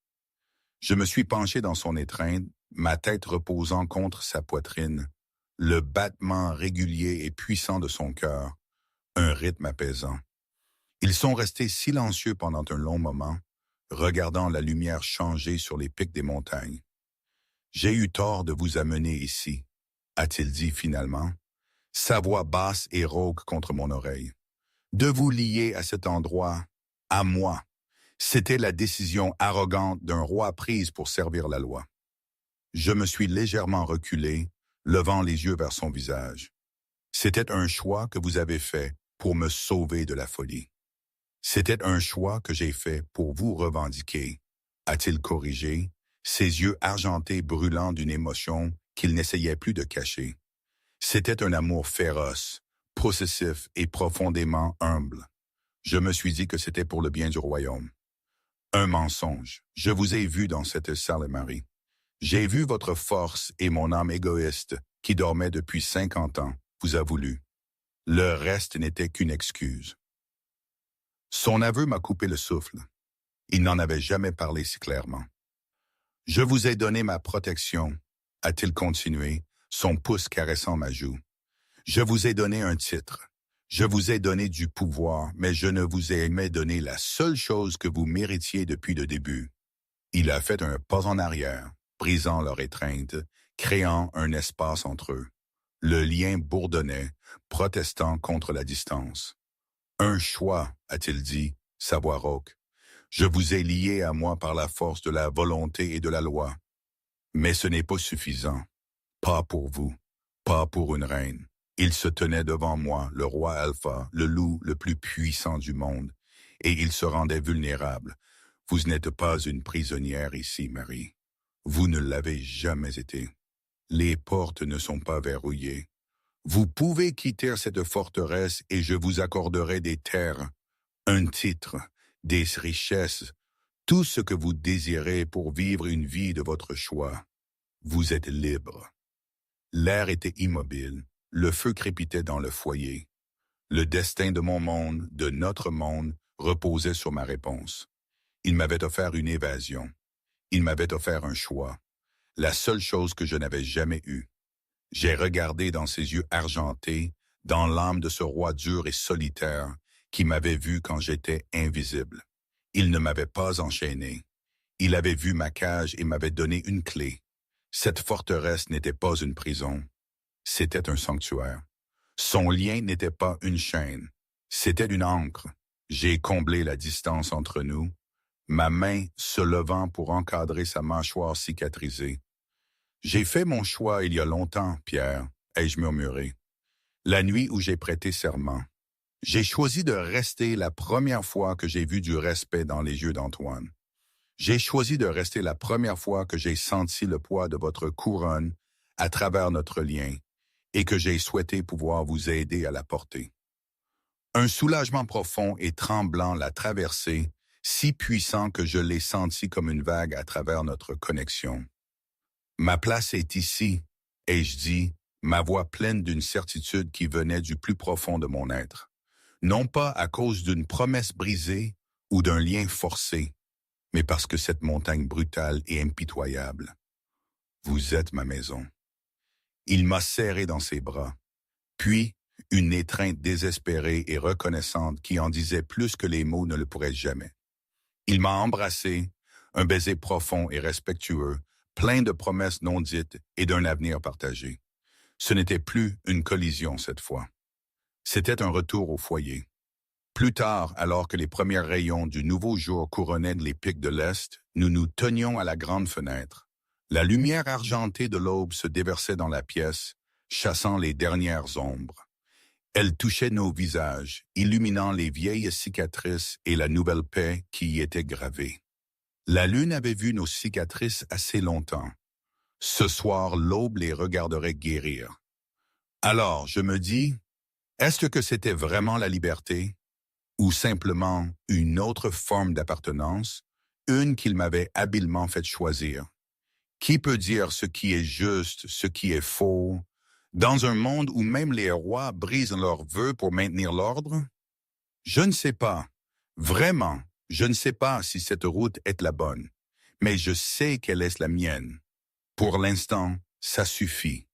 Je me suis penché dans son étreinte, ma tête reposant contre sa poitrine, le battement régulier et puissant de son cœur, un rythme apaisant. Ils sont restés silencieux pendant un long moment, regardant la lumière changer sur les pics des montagnes. « J'ai eu tort de vous amener ici », a-t-il dit finalement, sa voix basse et rauque contre mon oreille. « De vous lier à cet endroit, à moi. C'était la décision arrogante d'un roi prise pour servir la loi. » Je me suis légèrement reculé, levant les yeux vers son visage. « C'était un choix que vous avez fait pour me sauver de la folie. C'était un choix que j'ai fait pour vous revendiquer, » a-t-il corrigé, ses yeux argentés brûlant d'une émotion qu'il n'essayait plus de cacher. C'était un amour féroce, possessif et profondément humble. Je me suis dit que c'était pour le bien du royaume. Un mensonge. Je vous ai vu dans cette salle, Marie. J'ai vu votre force et mon âme égoïste, qui dormait depuis 50 ans, vous a voulu. Le reste n'était qu'une excuse. Son aveu m'a coupé le souffle. Il n'en avait jamais parlé si clairement. Je vous ai donné ma protection, a-t-il continué, son pouce caressant ma joue. Je vous ai donné un titre. Je vous ai donné du pouvoir, mais je ne vous ai jamais donné la seule chose que vous méritiez depuis le début. Il a fait un pas en arrière, brisant leur étreinte, créant un espace entre eux. Le lien bourdonnait, protestant contre la distance. Un choix, a-t-il dit, sa voix rauque. Je vous ai lié à moi par la force de la volonté et de la loi. Mais ce n'est pas suffisant. Pas pour vous, pas pour une reine. Il se tenait devant moi, le roi Alpha, le loup le plus puissant du monde, et il se rendait vulnérable. Vous n'êtes pas une prisonnière ici, Marie. Vous ne l'avez jamais été. Les portes ne sont pas verrouillées. Vous pouvez quitter cette forteresse et je vous accorderai des terres, un titre, des richesses, tout ce que vous désirez pour vivre une vie de votre choix. Vous êtes libre. L'air était immobile, le feu crépitait dans le foyer. Le destin de mon monde, de notre monde, reposait sur ma réponse. Il m'avait offert une évasion. Il m'avait offert un choix. La seule chose que je n'avais jamais eue. J'ai regardé dans ses yeux argentés, dans l'âme de ce roi dur et solitaire qui m'avait vu quand j'étais invisible. Il ne m'avait pas enchaîné. Il avait vu ma cage et m'avait donné une clé. Cette forteresse n'était pas une prison. C'était un sanctuaire. Son lien n'était pas une chaîne. C'était une ancre. J'ai comblé la distance entre nous, ma main se levant pour encadrer sa mâchoire cicatrisée. J'ai fait mon choix il y a longtemps, Pierre, ai-je murmuré. La nuit où j'ai prêté serment. J'ai choisi de rester la première fois que j'ai vu du respect dans les yeux d'Antoine. J'ai choisi de rester la première fois que j'ai senti le poids de votre couronne à travers notre lien et que j'ai souhaité pouvoir vous aider à la porter. Un soulagement profond et tremblant l'a traversé, si puissant que je l'ai senti comme une vague à travers notre connexion. Ma place est ici, ai-je dit, ma voix pleine d'une certitude qui venait du plus profond de mon être. Non pas à cause d'une promesse brisée ou d'un lien forcé, mais parce que cette montagne brutale et impitoyable. Vous êtes ma maison. Il m'a serré dans ses bras, puis une étreinte désespérée et reconnaissante qui en disait plus que les mots ne le pourraient jamais. Il m'a embrassé, un baiser profond et respectueux, plein de promesses non dites et d'un avenir partagé. Ce n'était plus une collision cette fois. C'était un retour au foyer. Plus tard, alors que les premiers rayons du nouveau jour couronnaient les pics de l'Est, nous nous tenions à la grande fenêtre. La lumière argentée de l'aube se déversait dans la pièce, chassant les dernières ombres. Elle touchait nos visages, illuminant les vieilles cicatrices et la nouvelle paix qui y était gravée. La lune avait vu nos cicatrices assez longtemps. Ce soir, l'aube les regarderait guérir. Alors, je me dis, est-ce que c'était vraiment la liberté? Ou simplement une autre forme d'appartenance, une qu'il m'avait habilement fait choisir? Qui peut dire ce qui est juste, ce qui est faux, dans un monde où même les rois brisent leurs vœux pour maintenir l'ordre? Je ne sais pas. Vraiment, je ne sais pas si cette route est la bonne, mais je sais qu'elle est la mienne. Pour l'instant, ça suffit.